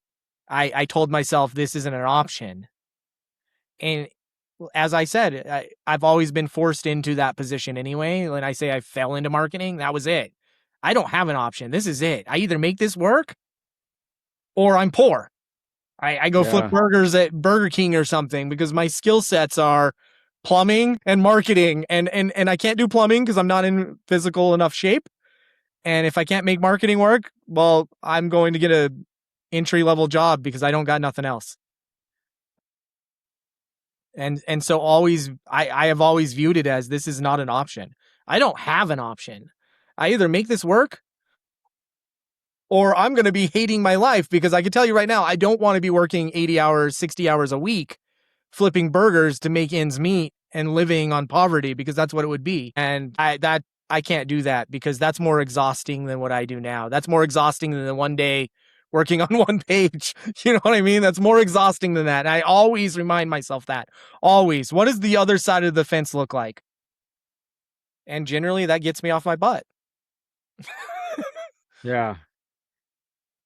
I told myself this isn't an option. And as I said, I've always been forced into that position anyway. When I say I fell into marketing, that was it. I don't have an option. This is it. I either make this work or I'm poor. I go flip Yeah. burgers at Burger King or something because my skill sets are plumbing and marketing, and I can't do plumbing because I'm not in physical enough shape. And if I can't make marketing work, well, I'm going to get a entry level job because I don't got nothing else. And so always I have always viewed it as this is not an option. I don't have an option. I either make this work or I'm going to be hating my life because I can tell you right now, I don't want to be working 80 hours, 60 hours a week flipping burgers to make ends meet and living on poverty because that's what it would be. And I can't do that because that's more exhausting than what I do now. That's more exhausting than the one day working on one page. You know what I mean? That's more exhausting than that. And I always remind myself that. Always. What does the other side of the fence look like? And generally that gets me off my butt. Yeah.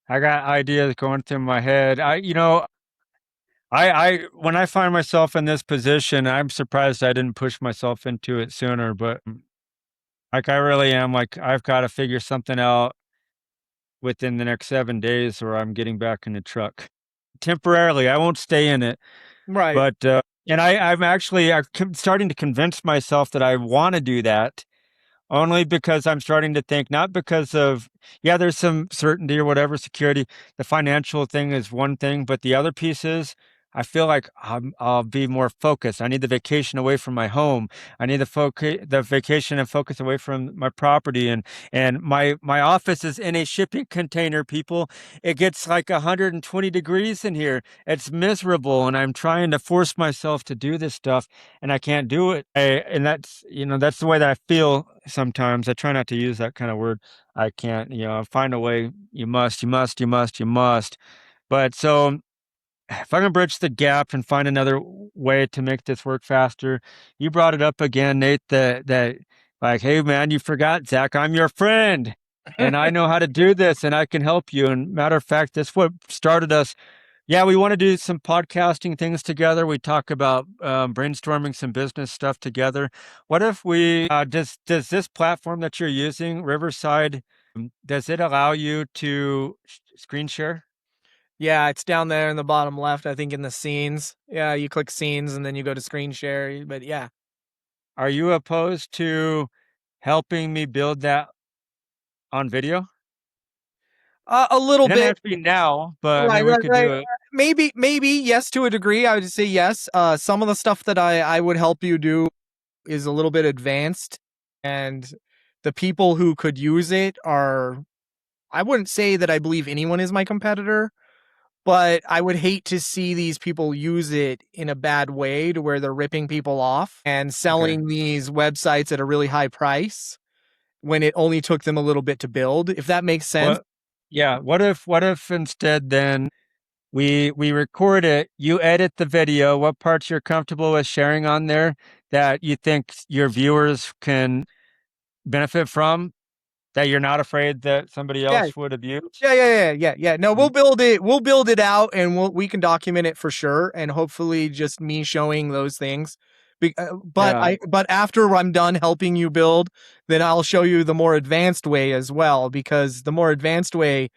I got ideas going through my head. When I find myself in this position, I'm surprised I didn't push myself into it sooner, but like I really am like I've got to figure something out within the next 7 days or I'm getting back in the truck. Temporarily, I won't stay in it, Right. but and I'm starting to convince myself that I want to do that. Only because I'm starting to think, not because of, yeah, there's some certainty or whatever, security. The financial thing is one thing, but the other piece is I feel like I'll be more focused. I need the vacation away from my home. I need the vacation and focus away from my property. And my office is in a shipping container, people. It gets like 120 degrees in here. It's miserable. And I'm trying to force myself to do this stuff and I can't do it. And that's, that's the way that I feel sometimes. I try not to use that kind of word. I can't, find a way. You must, you must, you must, you must. But so if I can bridge the gap and find another way to make this work faster, you brought it up again, Nate, that like, hey man, you forgot, Zach, I'm your friend. And I know how to do this and I can help you. And matter of fact, that's what started us. Yeah, we want to do some podcasting things together. We talk about brainstorming some business stuff together. What if we does this platform that you're using, Riverside, does it allow you to screen share? Yeah, it's down there in the bottom left, I think in the scenes. Yeah, you click scenes and then you go to screen share. But yeah, Are you opposed to helping me build that on video? a little It doesn't bit. have to be now, but I Right, mean, we right, could right. do it. Maybe yes to a degree. I would say yes. Some of the stuff that I would help you do is a little bit advanced, and the people who could use it are. I wouldn't say that I believe anyone is my competitor, but I would hate to see these people use it in a bad way to where they're ripping people off and Okay. selling these websites at a really high price when it only took them a little bit to build. If that makes sense. What? Yeah. What if instead then we record it, you edit the video, what parts you're comfortable with sharing on there that you think your viewers can benefit from, that you're not afraid that somebody Yeah, else would abuse? yeah. No, Mm, we'll build it out and we can document it for sure. And hopefully just me showing those things. yeah. But after I'm done helping you build, then I'll show you the more advanced way as well, because the more advanced way,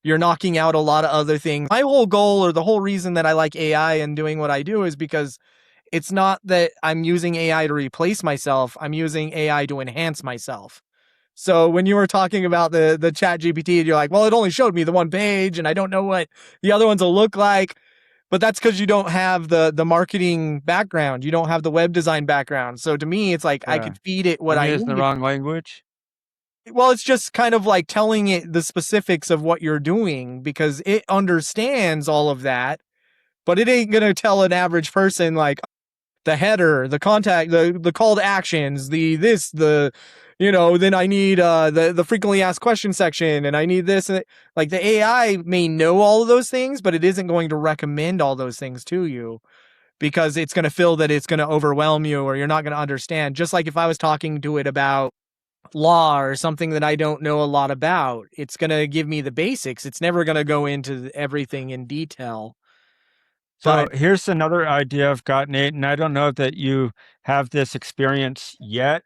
you're knocking out a lot of other things. My whole goal or the whole reason that I like AI and doing what I do is because it's not that I'm using AI to replace myself. I'm using AI to enhance myself. So when you were talking about the chat GPT, you're like, well, it only showed me the one page and I don't know what the other ones will look like. But that's because you don't have the marketing background. You don't have the web design background. So to me, it's like I Yeah. could feed it what I'm I using the need. wrong language. Well, it's just kind of like telling it the specifics of what you're doing because it understands all of that, but it ain't gonna tell an average person like the header, the contact, the call to actions, the this, the then I need the frequently asked question section and I need this and like the AI may know all of those things, but it isn't going to recommend all those things to you because it's going to feel that it's going to overwhelm you or you're not going to understand. Just like if I was talking to it about law or something that I don't know a lot about, it's going to give me the basics. It's never going to go into everything in detail. So But here's another idea I've got, Nate, and I don't know that you have this experience yet.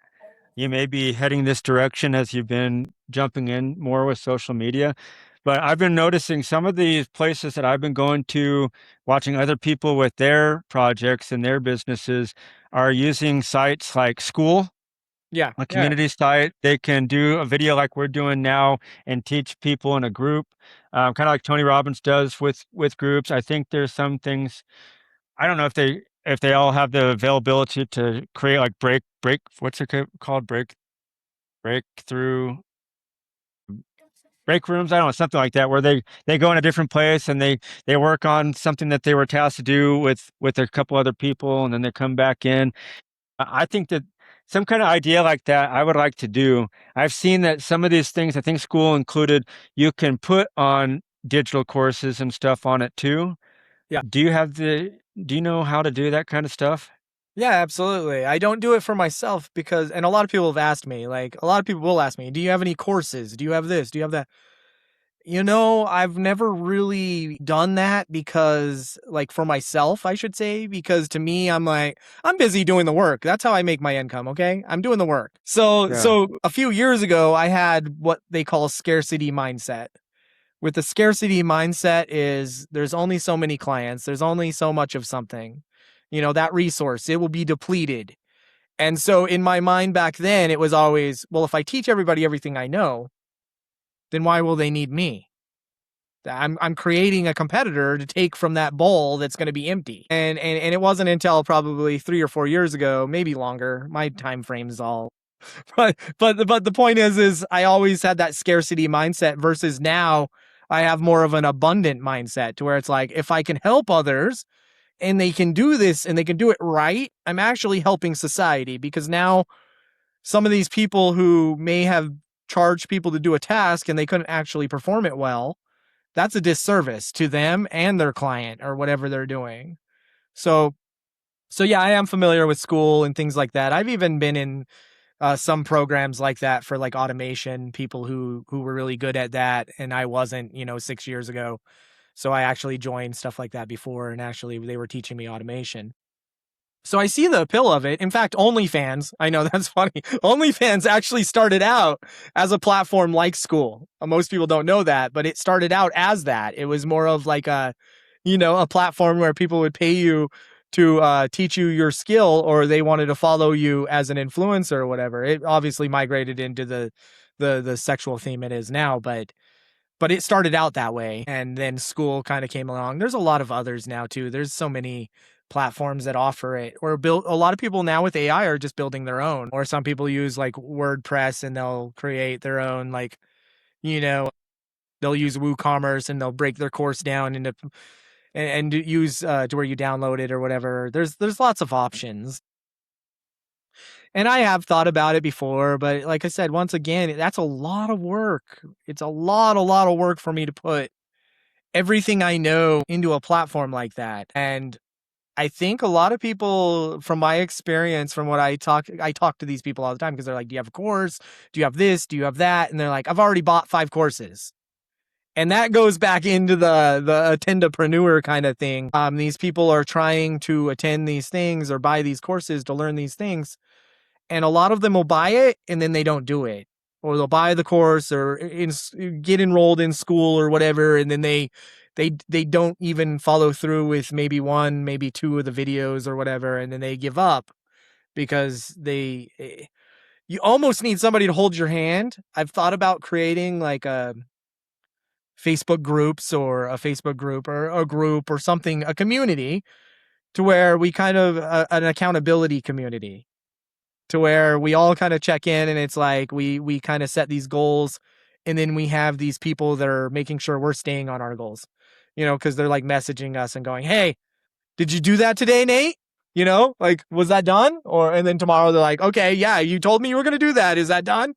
You may be heading this direction as you've been jumping in more with social media. But I've been noticing some of these places that I've been going to, watching other people with their projects and their businesses are using sites like School, yeah, a yeah, community site. They can do a video like we're doing now and teach people in a group, kind of like Tony Robbins does with groups. I think there's some things. I don't know if they all have the availability to create like break what's it called breakthrough break rooms. I don't know, something like that, where they go in a different place and they work on something that they were tasked to do with a couple other people, and then they come back in. I think that some kind of idea like that I would like to do. I've seen that some of these things, I think School included, you can put on digital courses and stuff on it too. yeah. Do you know how to do that kind of stuff? Yeah, absolutely. I don't do it for myself because, and a lot of people have asked me, like, a lot of people will ask me, do you have any courses? Do you have this? Do you have that? I've never really done that because, like, for myself, I should say, because to me, I'm like, I'm busy doing the work. That's how I make my income. Okay. I'm doing the work. Yeah. So a few years ago, I had what they call a scarcity mindset. With the scarcity mindset is there's only so many clients, there's only so much of something. That resource, it will be depleted. And so in my mind back then, it was always, well, if I teach everybody everything I know, then why will they need me? I'm creating a competitor to take from that bowl that's going to be empty. And it wasn't until probably 3 or 4 years ago, maybe longer. My time frame's all but the point is I always had that scarcity mindset versus now I have more of an abundant mindset to where it's like if I can help others and they can do this and they can do it right, I'm actually helping society because now some of these people who may have charged people to do a task and they couldn't actually perform it well, that's a disservice to them and their client or whatever they're doing. So so yeah, I am familiar with School and things like that. I've even been in some programs like that for like automation, people who were really good at that, and I wasn't, 6 years ago. So I actually joined stuff like that before, and actually they were teaching me automation. So I see the appeal of it. In fact, OnlyFans, I know that's funny. OnlyFans actually started out as a platform like School. Most people don't know that, but it started out as that. It was more of like a platform where people would pay you to teach you your skill, or they wanted to follow you as an influencer or whatever. It obviously migrated into the sexual theme it is now, but it started out that way, and then School kind of came along. There's a lot of others now too. There's so many platforms that offer it, or build. A lot of people now with AI are just building their own, or some people use like WordPress and they'll create their own, like, you know they'll use WooCommerce and they'll break their course down into and use to where you download it or whatever. There's lots of options. And I have thought about it before, but like I said, once again, that's a lot of work. It's a lot of work for me to put everything I know into a platform like that. And I think a lot of people, from my experience, from what I talk to these people all the time because they're like, do you have a course? Do you have this? Do you have that? And they're like, I've already bought 5 courses. And that goes back into the attendapreneur kind of thing. These people are trying to attend these things or buy these courses to learn these things, and a lot of them will buy it and then they don't do it, or they'll buy the course or get enrolled in School or whatever, and then they don't even follow through with maybe one, maybe two of the videos or whatever, and then they give up because you almost need somebody to hold your hand. I've thought about creating like a Facebook groups or a Facebook group or a group or something, a community to where we kind of an accountability community to where we all kind of check in, and it's like we kind of set these goals, and then we have these people that are making sure we're staying on our goals, because they're like messaging us and going, hey, did you do that today, Nate? Like, was that done? And then tomorrow they're like, okay, yeah, you told me you were going to do that. Is that done?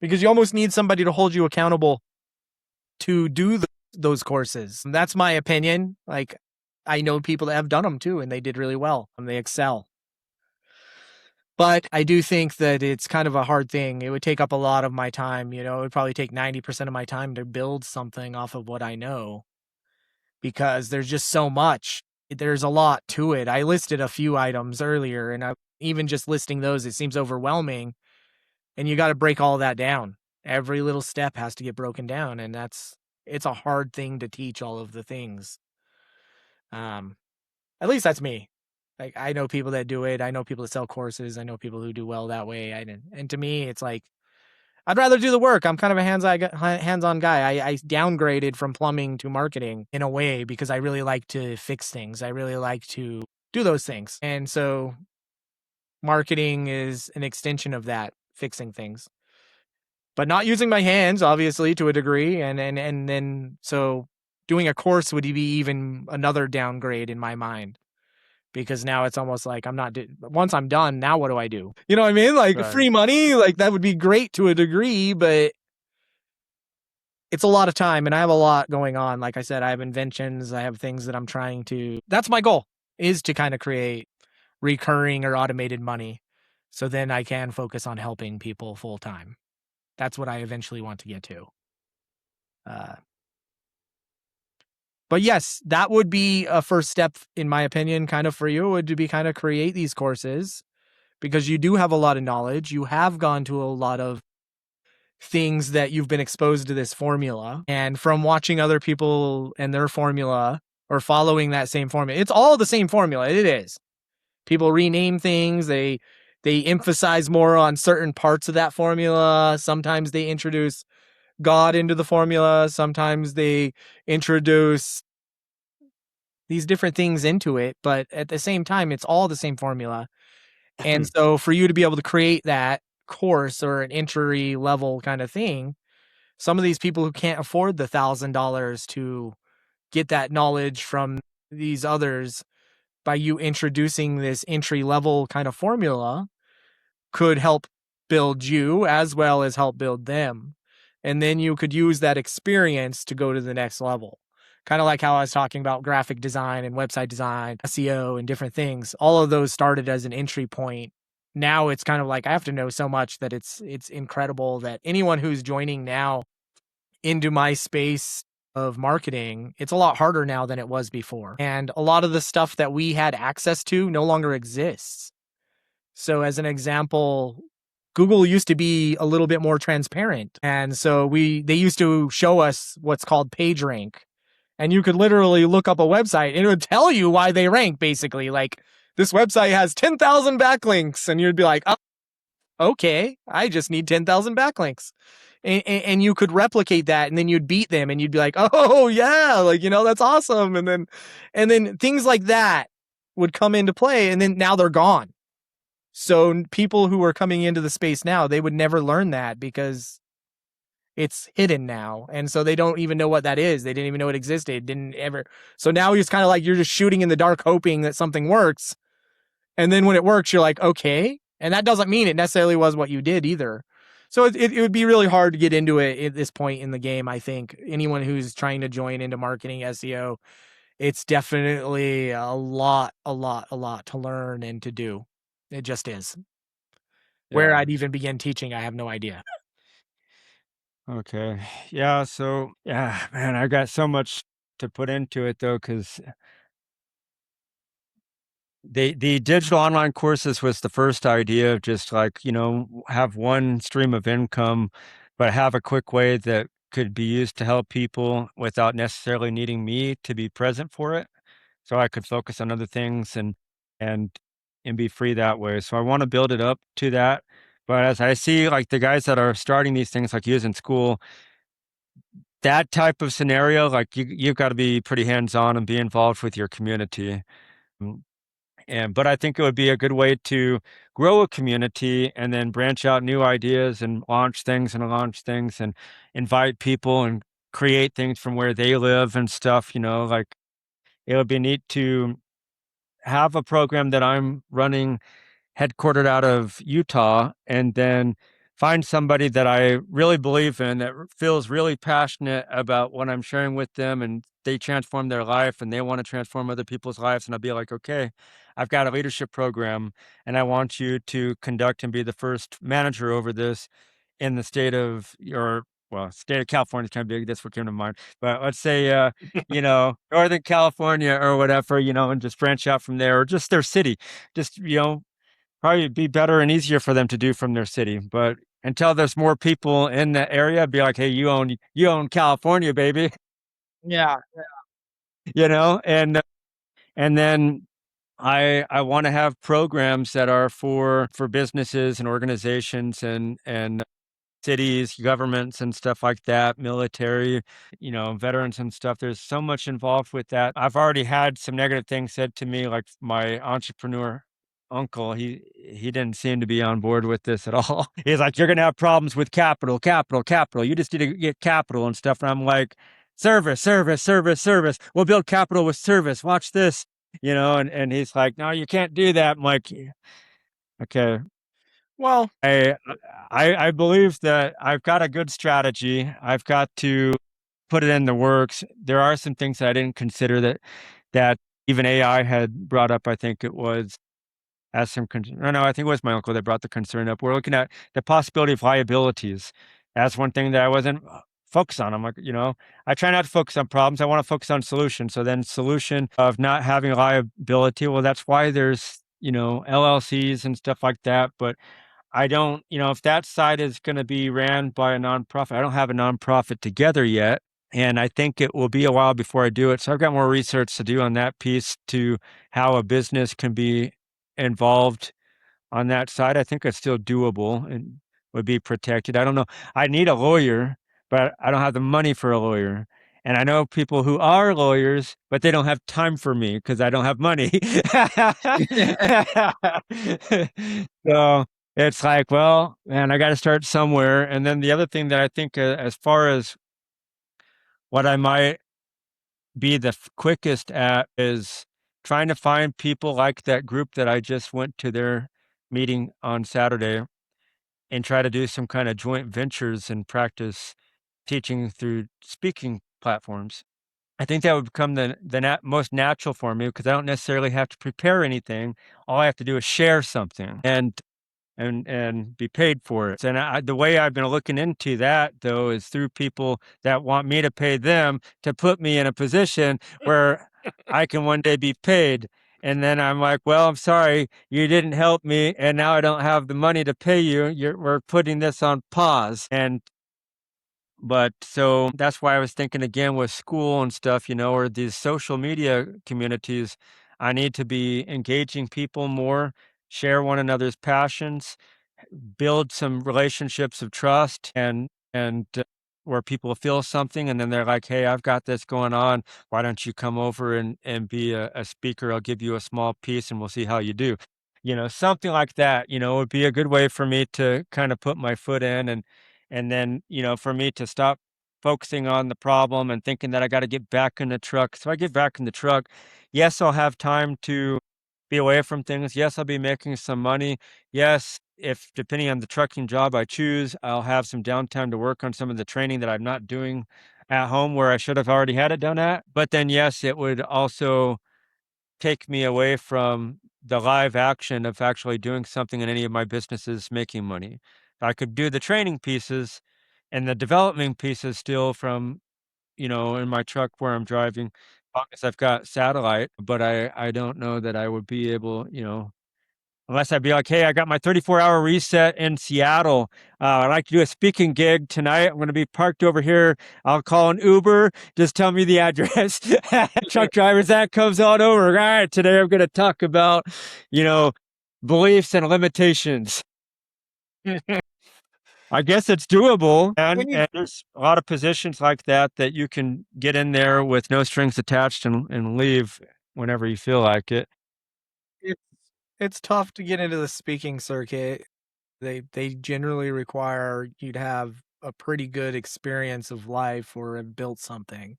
Because you almost need somebody to hold you accountable to do those courses. And that's my opinion. Like, I know people that have done them too, and they did really well and they excel. But I do think that it's kind of a hard thing. It would take up a lot of my time. It would probably take 90% of my time to build something off of what I know because there's just so much. there's a lot to it. I listed a few items earlier, and even just listing those, it seems overwhelming. And you got to break all that down. Every little step has to get broken down, and it's a hard thing to teach all of the things. At least that's me. Like, I know people that do it. I know people that sell courses. I know people who do well that way. And to me, it's like, I'd rather do the work. I'm kind of a hands-on guy. I downgraded from plumbing to marketing in a way because I really like to fix things. I really like to do those things. And so marketing is an extension of that, fixing things. But not using my hands, obviously, to a degree. And then so doing a course would be even another downgrade in my mind. Because now it's almost like once I'm done, now what do I do? You know what I mean? Like, Right. free money, like that would be great to a degree, but it's a lot of time and I have a lot going on. Like I said, I have inventions, I have things that I'm trying to, that's my goal, is to kind of create recurring or automated money. So then I can focus on helping people full time. That's what I eventually want to get to. But yes, that would be a first step, in my opinion, kind of for you, would to be kind of create these courses, because you do have a lot of knowledge. You have gone to a lot of things that you've been exposed to this formula. And from watching other people and their formula or following that same formula, it's all the same formula. It is. People rename things. They emphasize more on certain parts of that formula. Sometimes they introduce God into the formula. Sometimes they introduce these different things into it, but at the same time, it's all the same formula. And so for you to be able to create that course or an entry level kind of thing, some of these people who can't afford the $1,000 to get that knowledge from these others, by you introducing this entry level kind of formula, could help build you as well as help build them. And then you could use that experience to go to the next level. Kind of like how I was talking about graphic design and website design, SEO, and different things. All of those started as an entry point. Now it's kind of like I have to know so much that it's incredible that anyone who's joining now into my space of marketing, it's a lot harder now than it was before. And a lot of the stuff that we had access to no longer exists. So as an example, Google used to be a little bit more transparent. And so they used to show us what's called PageRank. And you could literally look up a website and it would tell you why they rank, basically. Like, this website has 10,000 backlinks. And you'd be like, oh, okay, I just need 10,000 backlinks. And you could replicate that, and then you'd beat them and you'd be like, oh yeah, like, that's awesome. And then things like that would come into play, and then now they're gone. So people who are coming into the space now, they would never learn that because it's hidden now. And so they don't even know what that is. They didn't even know it existed. Didn't ever. So now it's kind of like you're just shooting in the dark, hoping that something works. And then when it works, you're like, okay. And that doesn't mean it necessarily was what you did either. So it would be really hard to get into it at this point in the game. I think anyone who's trying to join into marketing, SEO, it's definitely a lot to learn and to do. It just is. Where Yeah. I'd even begin teaching, I have no idea. Okay. Yeah. So, yeah, man, I got so much to put into it though, because the digital online courses was the first idea of just like, have one stream of income, but have a quick way that could be used to help people without necessarily needing me to be present for it. So I could focus on other things and and be free that way. So I want to build it up to that. But as I see like the guys that are starting these things like using school, that type of scenario, like you've got to be pretty hands-on and be involved with your community. Mm, but I think it would be a good way to grow a community and then branch out new ideas and launch things and invite people and create things from where they live and stuff, like it would be neat to have a program that I'm running headquartered out of Utah, and then find somebody that I really believe in that feels really passionate about what I'm sharing with them, and they transform their life and they want to transform other people's lives. And I'll be like, okay, I've got a leadership program and I want you to conduct and be the first manager over this in the state of your well, state of California is kind of big. That's what came to mind. But let's say, Northern California or whatever, and just branch out from there, or just their city. Just, probably be better and easier for them to do from their city. But until there's more people in the area, be like, hey, you own California, baby, Yeah. and then I want to have programs that are for businesses and organizations and cities, governments, and stuff like that, military, veterans and stuff. There's so much involved with that. I've already had some negative things said to me, like my entrepreneur uncle. He didn't seem to be on board with this at all. He's like, "You're gonna have problems with capital, capital, capital. You just need to get capital and stuff." And I'm like, "Service, service, service, service. We'll build capital with service. Watch this." And he's like, "No, you can't do that." I'm like, okay. Well, I believe that I've got a good strategy. I've got to put it in the works. There are some things that I didn't consider that even AI had brought up. I think it was as some no, I think it was my uncle that brought the concern up. We're looking at the possibility of liabilities. That's one thing that I wasn't focused on. I'm like, I try not to focus on problems. I want to focus on solutions. So then solution of not having liability. Well, that's why there's, LLCs and stuff like that. But I don't, if that side is going to be ran by a nonprofit, I don't have a nonprofit together yet. And I think it will be a while before I do it. So I've got more research to do on that piece to how a business can be involved on that side. I think it's still doable and would be protected. I don't know. I need a lawyer, but I don't have the money for a lawyer. And I know people who are lawyers, but they don't have time for me because I don't have money. So it's like, well, man, I got to start somewhere. And then the other thing that I think, as far as what I might be the quickest at, is trying to find people like that group that I just went to their meeting on Saturday and try to do some kind of joint ventures and practice teaching through speaking platforms. I think that would become the most natural for me because I don't necessarily have to prepare anything. All I have to do is share something and be paid for it. And the way I've been looking into that, though, is through people that want me to pay them to put me in a position where I can one day be paid. And then I'm like, well, I'm sorry, you didn't help me, and now I don't have the money to pay you. We're putting this on pause. But so that's why I was thinking again with school and stuff, or these social media communities, I need to be engaging people more, share one another's passions, build some relationships of trust and where people feel something and then they're like, hey, I've got this going on. Why don't you come over and be a speaker? I'll give you a small piece and we'll see how you do. Something like that, would be a good way for me to kind of put my foot in and then, for me to stop focusing on the problem and thinking that I got to get back in the truck. So I get back in the truck. Yes, I'll have time to be away from things. Yes, I'll be making some money. Yes, if depending on the trucking job I choose, I'll have some downtime to work on some of the training that I'm not doing at home where I should have already had it done at. But then, yes, it would also take me away from the live action of actually doing something in any of my businesses making money. I could do the training pieces and the development pieces still from, in my truck where I'm driving, as long as I've got satellite, but I don't know that I would be able, unless I'd be like, hey, I got my 34-hour reset in Seattle. I'd like to do a speaking gig tonight. I'm going to be parked over here. I'll call an Uber. Just tell me the address. Truck drivers, that comes on over. All right, today I'm going to talk about, beliefs and limitations. I guess it's doable. when you And there's a lot of positions like that you can get in there with no strings attached and leave whenever you feel like it. it's it's tough to get into the speaking circuit. They generally require you to have a pretty good experience of life or have built something.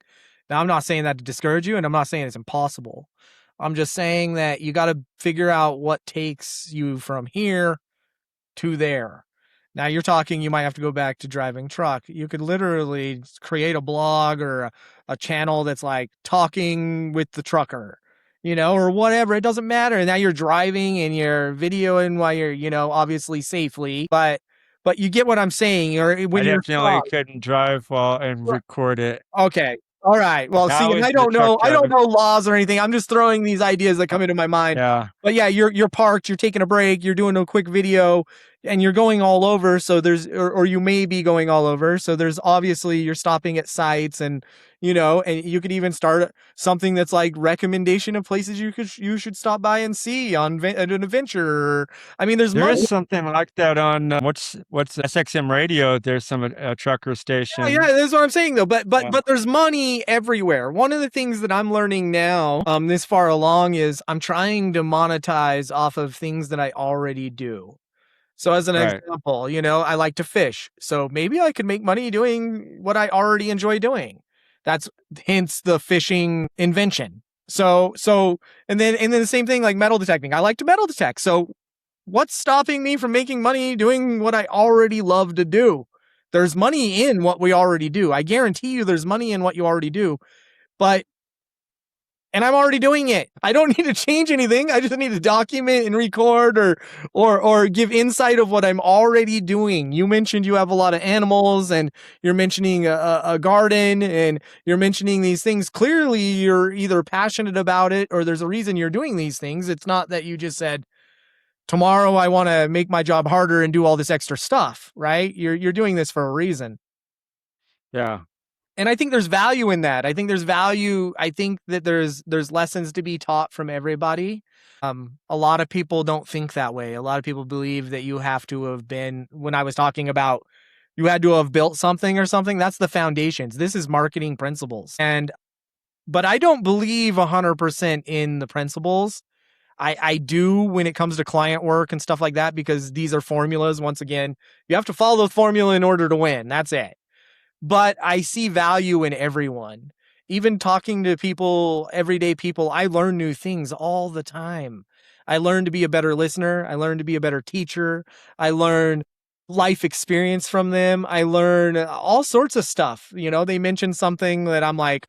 Now, I'm not saying that to discourage you, and I'm not saying it's impossible. I'm just saying that you got to figure out what takes you from here to there. Now you're talking, you might have to go back to driving truck. You could literally create a blog or a channel that's like talking with the trucker, or whatever. It doesn't matter. And now you're driving and you're videoing while you're, obviously safely, but but you get what I'm saying. Or I when you're definitely stopped. couldn't drive while and record it. Okay. All right. Well, see, Now and is the truck I don't driving. know laws or anything. I'm just throwing these ideas that Uh, come into my mind. yeah, But yeah, you're parked, you're taking a break, you're doing a quick video, and you're going all over. So there's, or you may be going all over. So there's obviously you're stopping at sites, and and you could even start something that's like recommendation of places you should stop by and see on an adventure. I mean, there's there is money. something like that on what's SXM radio. There's some trucker Yeah, yeah, station. that's what I'm saying though. But but Yeah, but there's money everywhere. One of the things that I'm learning now, this far along, is I'm trying to monetize off of things that I already do. So as an right. example, I like to fish. So maybe I could make money doing what I already enjoy doing. That's hence the fishing invention. So and then the same thing like metal detecting. I like to metal detect. So what's stopping me from making money doing what I already love to do? There's money in what we already do. I guarantee you there's money in what you already do, but and I'm already doing it. I don't need to change anything. I just need to document and record or give insight of what I'm already doing. You mentioned you have a lot of animals and you're mentioning a garden and you're mentioning these things. Clearly you're either passionate about it or there's a reason you're doing these things. It's not that you just said, tomorrow I want to make my job harder and do all this extra stuff, right? You're doing this for a reason. Yeah, And I think there's value in that. I think there's value. I think that there's lessons to be taught from everybody. A lot of people don't think that way. A lot of people believe that you have to have been, when I was talking about you had to have built something or something, that's the foundations. This is marketing principles. But I don't believe 100% in the principles. I do when it comes to client work and stuff like that, because these are formulas. Once again, you have to follow the formula in order to win. That's it. But I see value in everyone. Even talking to people, everyday people, I learn new things all the time. I learn to be a better listener. I learn to be a better teacher. I learn life experience from them. I learn all sorts of stuff. They mention something that I'm like,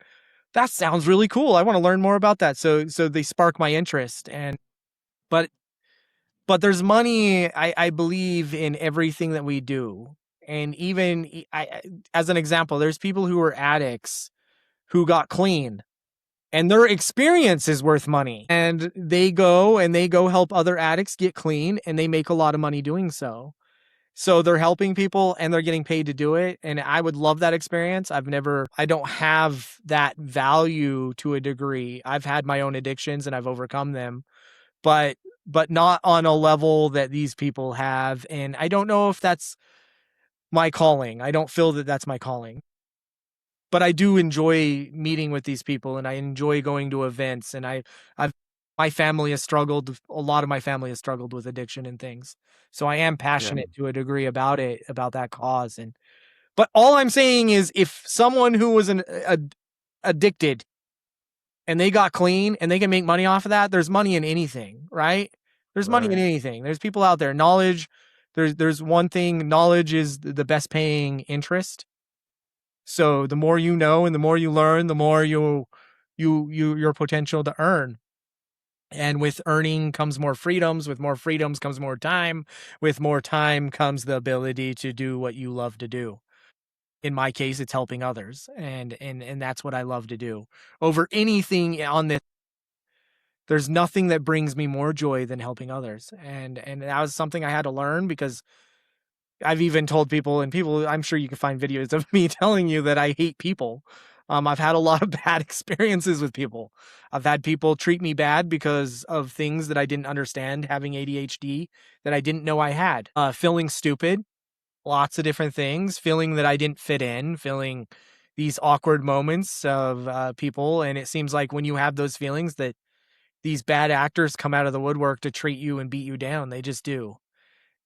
that sounds really cool. I want to learn more about that. So they spark my interest. But but there's money, I believe, in everything that we do. And even as an example, there's people who are addicts who got clean and their experience is worth money. And they go help other addicts get clean and they make a lot of money doing so. So they're helping people and they're getting paid to do it. And I would love that experience. I don't have that value to a degree. I've had my own addictions and I've overcome them, but not on a level that these people have. And I don't know if that's my calling. I don't feel that that's my calling. But I do enjoy meeting with these people and I enjoy going to events, and I've my family has struggled, a lot of my family has struggled with addiction and things. So I am yeah, passionate to a degree about it, about that cause. And but all I'm saying is if someone who was addicted and they got clean and they can make money off of that, there's money in anything, right? There's money in right. anything. There's people out there. Knowledge, there's one thing, knowledge is the best paying interest. So the more you know and the more you learn, the more your potential to earn. And with earning comes more freedoms, with more freedoms comes more time, with more time comes the ability to do what you love to do. In my case, it's helping others, and that's what I love to do. Over anything on this, there's nothing that brings me more joy than helping others. And that was something I had to learn, because I've even told people, and people, I'm sure you can find videos of me telling you that I hate people. I've had a lot of bad experiences with people. I've had people treat me bad because of things that I didn't understand, having ADHD that I didn't know I had. Feeling stupid, lots of different things, feeling that I didn't fit in, feeling these awkward moments of people. And it seems like when you have those feelings that these bad actors come out of the woodwork to treat you and beat you down. They just do.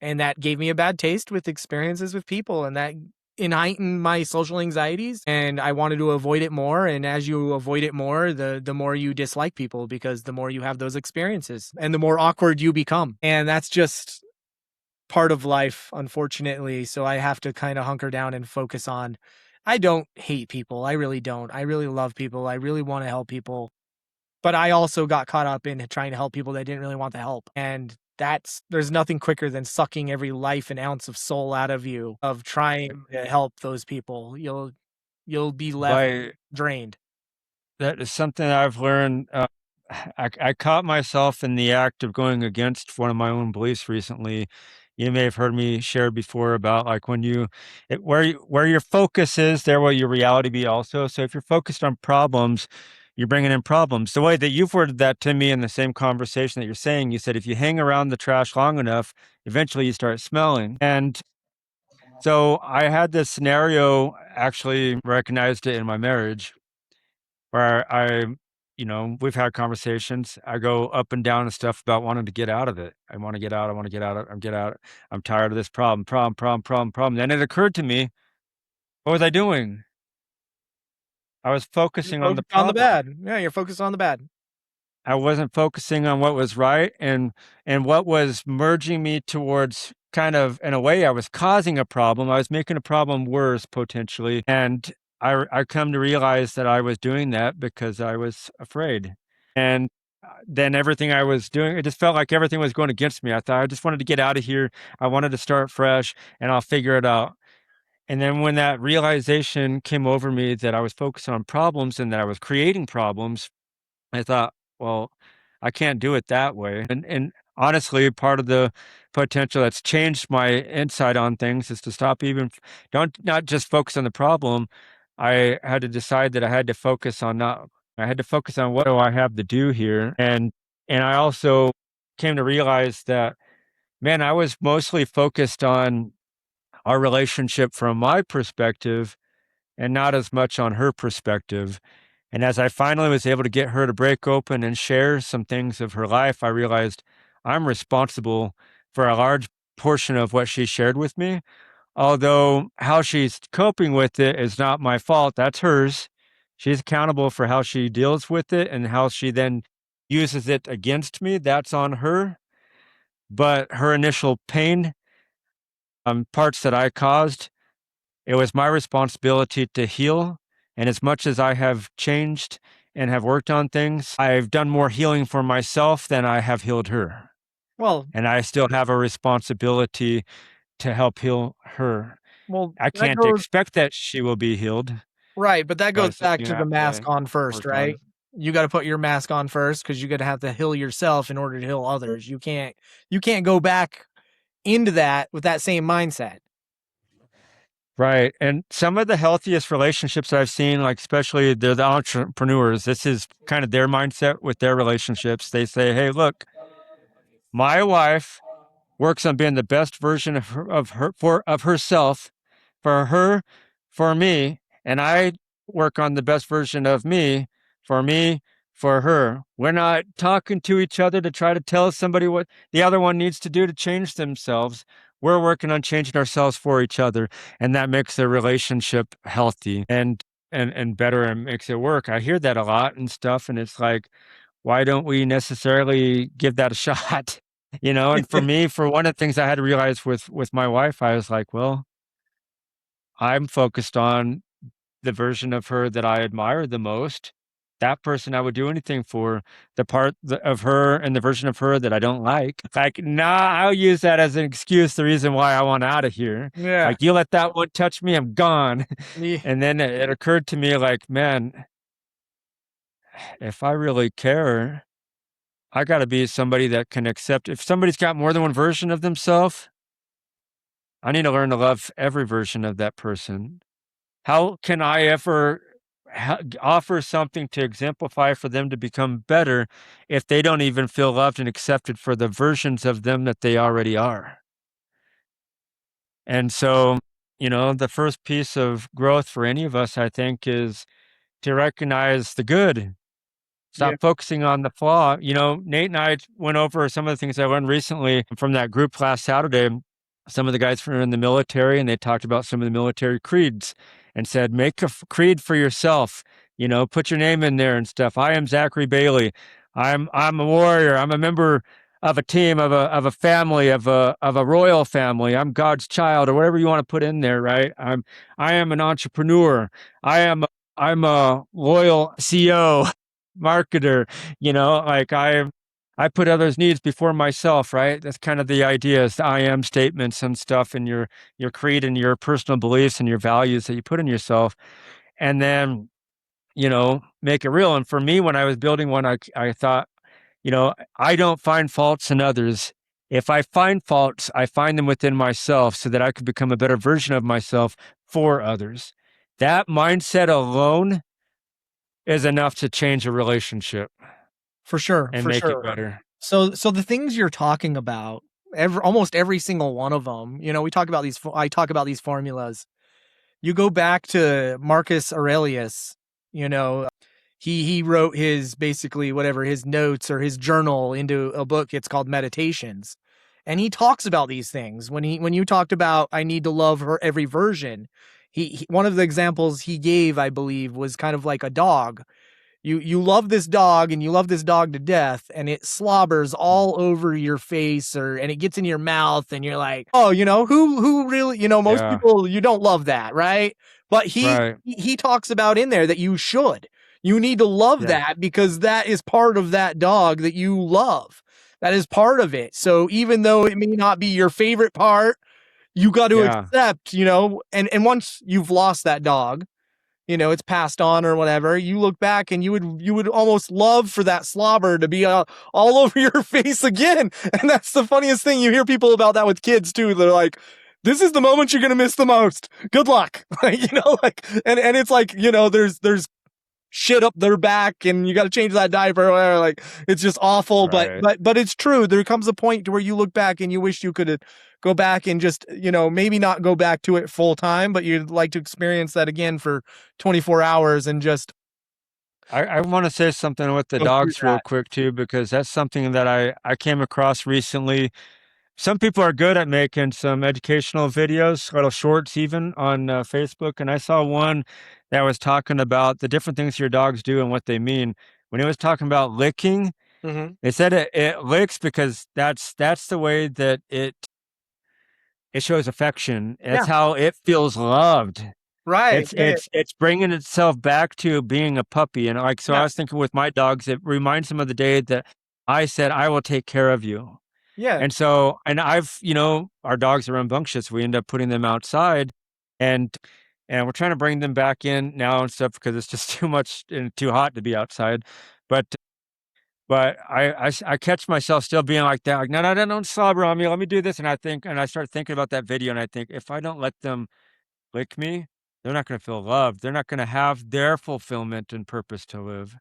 And that gave me a bad taste with experiences with people, and that heightened my social anxieties, and I wanted to avoid it more. And as you avoid it more, the more you dislike people, because the more you have those experiences and the more awkward you become. And that's just part of life, unfortunately. So I have to kind of hunker down and focus on, I don't hate people. I really don't. I really love people. I really want to help people. But I also got caught up in trying to help people that didn't really want the help. And there's nothing quicker than sucking every life and ounce of soul out of you of trying to help those people. You'll be left By drained. that is something I've learned. I caught myself in the act of going against one of my own beliefs recently. You may have heard me share before about like when where your focus is, there will your reality be also. So if you're focused on problems, you're bringing in problems. The way that you've worded that to me in the same conversation that you're saying, you said if you hang around the trash long enough, eventually you start smelling. And so I had this scenario, actually recognized it in my marriage where we've had conversations. I go up and down and stuff about wanting to get out of it. I want to get out. I want to get out. I'm get out. I'm tired of this problem. Then it occurred to me, what was I doing? I was You're focusing on the focused on the problem. bad. Yeah, you're focused on the bad. I wasn't focusing on what was right and what was merging me towards kind of in a way I was causing a problem. I was making a problem worse potentially. And I come to realize that I was doing that because I was afraid. And then everything I was doing, it just felt like everything was going against me. I thought I just wanted to get out of here. I wanted to start fresh and I'll figure it out. And then when that realization came over me that I was focused on problems and that I was creating problems, I thought, well, I can't do it that way. And honestly, part of the potential that's changed my insight on things is to stop even don't not just focus on the problem. I had to decide that I had to focus on what do I have to do here. And I also came to realize that, man, I was mostly focused on our relationship from my perspective and not as much on her perspective. And as I finally was able to get her to break open and share some things of her life, I realized I'm responsible for a large portion of what she shared with me. Although how she's coping with it is not my fault, that's hers. She's accountable for how she deals with it and how she then uses it against me. That's on her. But her initial pain, parts that I caused, it was my responsibility to heal. And as much as I have changed and have worked on things, I've done more healing for myself than I have healed her. Well, And I still have a responsibility to help heal her. I that can't goes expect that she will be healed, right, but that but goes it's back something to I the have mask to on first, work on. right? You got to put your mask on first because you're gonna have to heal yourself in order to heal others. You can't go back into that with that same mindset. Right. And some of the healthiest relationships I've seen, like especially they're the entrepreneurs, this is kind of their mindset with their relationships. They say, hey, look, my wife works on being the best version of herself for her, for me, and I work on the best version of me, for her. We're not talking to each other to try to tell somebody what the other one needs to do to change themselves. We're working on changing ourselves for each other, and that makes the relationship healthy and better and makes it work. I hear that a lot and stuff, and it's like, why don't we necessarily give that a shot? And for me, for one of the things I had to realize with my wife, I was like, well, I'm focused on the version of her that I admire the most. That person I would do anything for. The part of her and the version of her that I don't like, nah, I'll use that as an excuse, the reason why I want out of here. Yeah. Like, you let that one touch me, I'm gone. Yeah. And then it occurred to me, like, man, if I really care, I got to be somebody that can accept. If somebody's got more than one version of themselves, I need to learn to love every version of that person. How can I ever offer something to exemplify for them to become better if they don't even feel loved and accepted for the versions of them that they already are? And so, the first piece of growth for any of us, I think, is to recognize the good. Yeah. Stop focusing on the flaw. Nate and I went over some of the things I learned recently from that group last Saturday. Some of the guys were in the military and they talked about some of the military creeds and said, make a creed for yourself, put your name in there and stuff. I am Zachary Bailey. I'm a warrior. I'm a member of a team, of a family, of a royal family. I'm God's child, or whatever you want to put in there, right? I am an entrepreneur. I'm a loyal CEO, marketer, like I put others' needs before myself, right? That's kind of the idea, is the I am statements and stuff, and your creed and your personal beliefs and your values that you put in yourself, and then make it real. And for me, when I was building one, I thought, I don't find faults in others. If I find faults, I find them within myself so that I could become a better version of myself for others. That mindset alone is enough to change a relationship For sure, and for make it sure. better. So the things you're talking about, almost every single one of them, we talk about these. I talk about these formulas. You go back to Marcus Aurelius. You know, he wrote his basically whatever his notes or his journal into a book. It's called Meditations, and he talks about these things. When you talked about I need to love her every version, he one of the examples he gave, I believe, was kind of like a dog. You love this dog and you love this dog to death, and it slobbers all over your face, and it gets in your mouth, and you're like, oh, who really, most Yeah, people, you don't love that, right? But he right. he talks about in there that you need to love Yeah, that because that is part of that dog that you love. That is part of it. So even though it may not be your favorite part, you got to yeah, accept, and once you've lost that dog, it's passed on or whatever, you look back and you would almost love for that slobber to be all over your face again. And that's the funniest thing. You hear people about that with kids too. They're like, this is the moment you're going to miss the most. Good luck. And it's like, there's shit up their back and you got to change that diaper or whatever. Like, it's just awful, but right. but but it's true. There comes a point to where you look back and you wish you could go back and just, maybe not go back to it full time, but you'd like to experience that again for 24 hours and just I want to say something with the go through dogs real that. quick too, because that's something that I came across recently. Some people are good at making some educational videos, little shorts even on Facebook. And I saw one that was talking about the different things your dogs do and what they mean. When it was talking about licking, Hmm. they said it licks because that's the way that it shows affection. It's Yeah. how it feels loved. Right. It's Yeah. it's it's bringing itself back to being a puppy, and, like, so I Yeah. was thinking with my dogs, it reminds them of the day that I said, "I will take care of you." Yeah. And I've our dogs are rambunctious, we end up putting them outside, and we're trying to bring them back in now and stuff because it's just too much and too hot to be outside, but I catch myself still being like that, like, "No, no, no, don't slobber on me, let me do this," and I start thinking about that video, and I think, if I don't let them lick me, they're not gonna feel loved. They're not gonna have their fulfillment and purpose to live,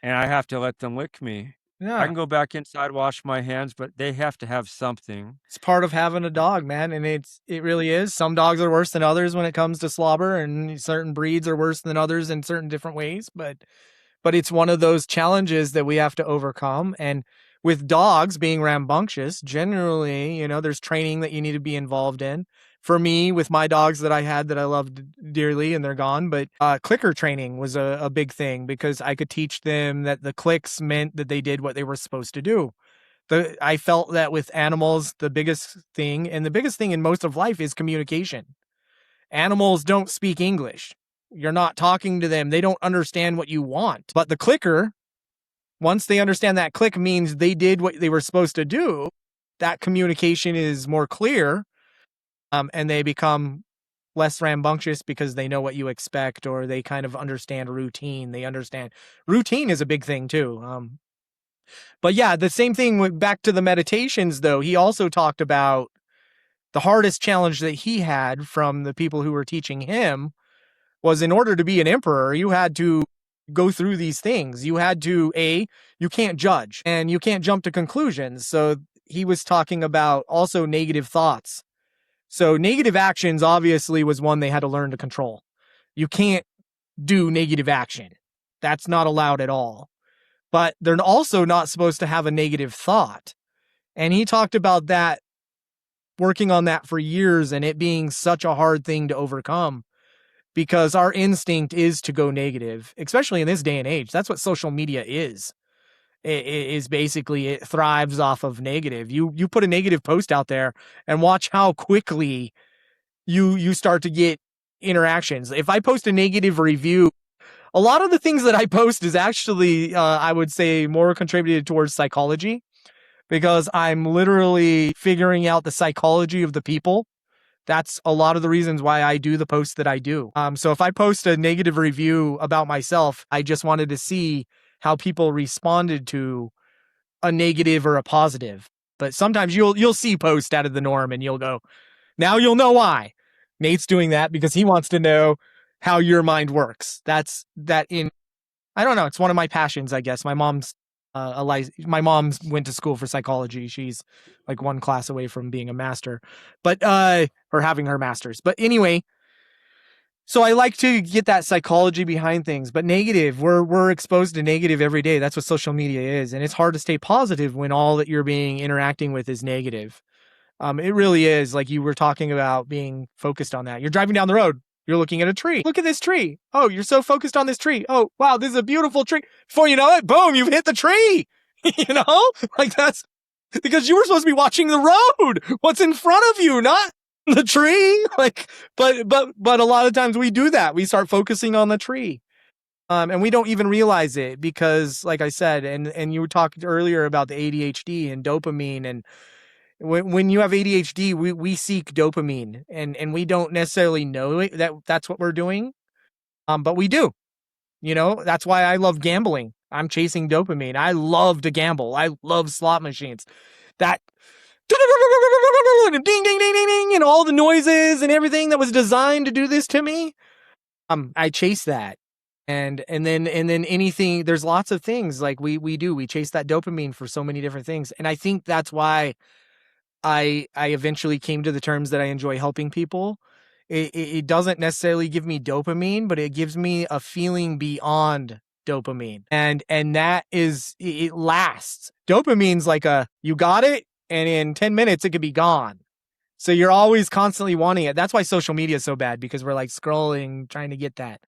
and I have to let them lick me. I Yeah. can go back inside, wash my hands, but they have to have something. It's part of having a dog, man, and it really is. Some dogs are worse than others when it comes to slobber, and certain breeds are worse than others in certain different ways, but it's one of those challenges that we have to overcome. And with dogs being rambunctious, generally, there's training that you need to be involved in. For me, with my dogs that I had that I loved dearly and they're gone, but clicker training was a big thing because I could teach them that the clicks meant that they did what they were supposed to do. I felt that with animals, the biggest thing, and the biggest thing in most of life is communication. Animals don't speak English. You're not talking to them. They don't understand what you want. But the clicker, once they understand that click means they did what they were supposed to do, that communication is more clear, and they become less rambunctious because they know what you expect or they kind of understand routine. They understand routine is a big thing too. But yeah, the same thing with back to the meditations, though. He also talked about the hardest challenge that he had from the people who were teaching him was in order to be an emperor, you had to go through these things. You had to, you can't judge and you can't jump to conclusions. So he was talking about also negative thoughts. So negative actions obviously was one they had to learn to control. You can't do negative action. That's not allowed at all. But they're also not supposed to have a negative thought. And he talked about that, working on that for years and it being such a hard thing to overcome because our instinct is to go negative, especially in this day and age. That's what social media is. It is basically, it thrives off of negative. You put a negative post out there and watch how quickly you start to get interactions. If I post a negative review a lot of the things that I post is actually, I would say, more contributed towards psychology, because I'm literally figuring out the psychology of the people. That's a lot of the reasons why I do the posts that I do. So if I post a negative review about myself, I just wanted to see how people responded to a negative or a positive. But sometimes you'll see posts out of the norm and you'll go, now you'll know why. Nate's doing that because he wants to know how your mind works. That's that in I don't know, it's one of my passions, I guess. My mom's went to school for psychology. She's like one class away from being a master. But or having her masters. But anyway, so I like to get that psychology behind things, but negative, we're exposed to negative every day. That's what social media is. And it's hard to stay positive when all that you're being interacting with is negative. It really is. Like you were talking about being focused on that. You're driving down the road. You're looking at a tree. Look at this tree. Oh, you're so focused on this tree. Oh, wow, this is a beautiful tree. Before you know it, boom, you've hit the tree. You know, like that's because you were supposed to be watching the road. What's in front of you, not the tree. Like, but a lot of times we do that. We start focusing on the tree. And we don't even realize it because, like I said, and you were talking earlier about the ADHD and dopamine, and when you have ADHD, we seek dopamine, and we don't necessarily know it, that's what we're doing, but we do. You know, that's why I love gambling. I'm chasing dopamine. I love to gamble. I love slot machines. That ding ding ding ding ding and all the noises and everything that was designed to do this to me. I chase that. And then anything, there's lots of things like we chase that dopamine for so many different things. And I think that's why I eventually came to the terms that I enjoy helping people. It doesn't necessarily give me dopamine, but it gives me a feeling beyond dopamine. And that is, it lasts. Dopamine's like you got it, and in 10 minutes it could be gone. So you're always constantly wanting it. That's why social media is so bad, because we're like scrolling, trying to get that.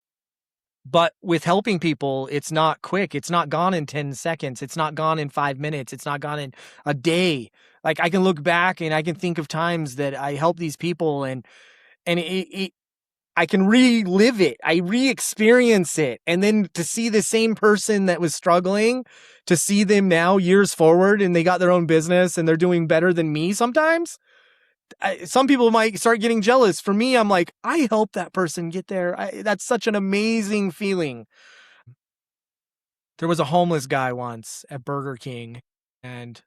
But with helping people, it's not quick. It's not gone in 10 seconds. It's not gone in 5 minutes. It's not gone in a day. Like I can look back and I can think of times that I helped these people, and I can relive it. I re-experience it. And then to see the same person that was struggling, to see them now years forward and they got their own business and they're doing better than me sometimes. Some people might start getting jealous. For me, I'm like, I helped that person get there. That's such an amazing feeling. There was a homeless guy once at Burger King, and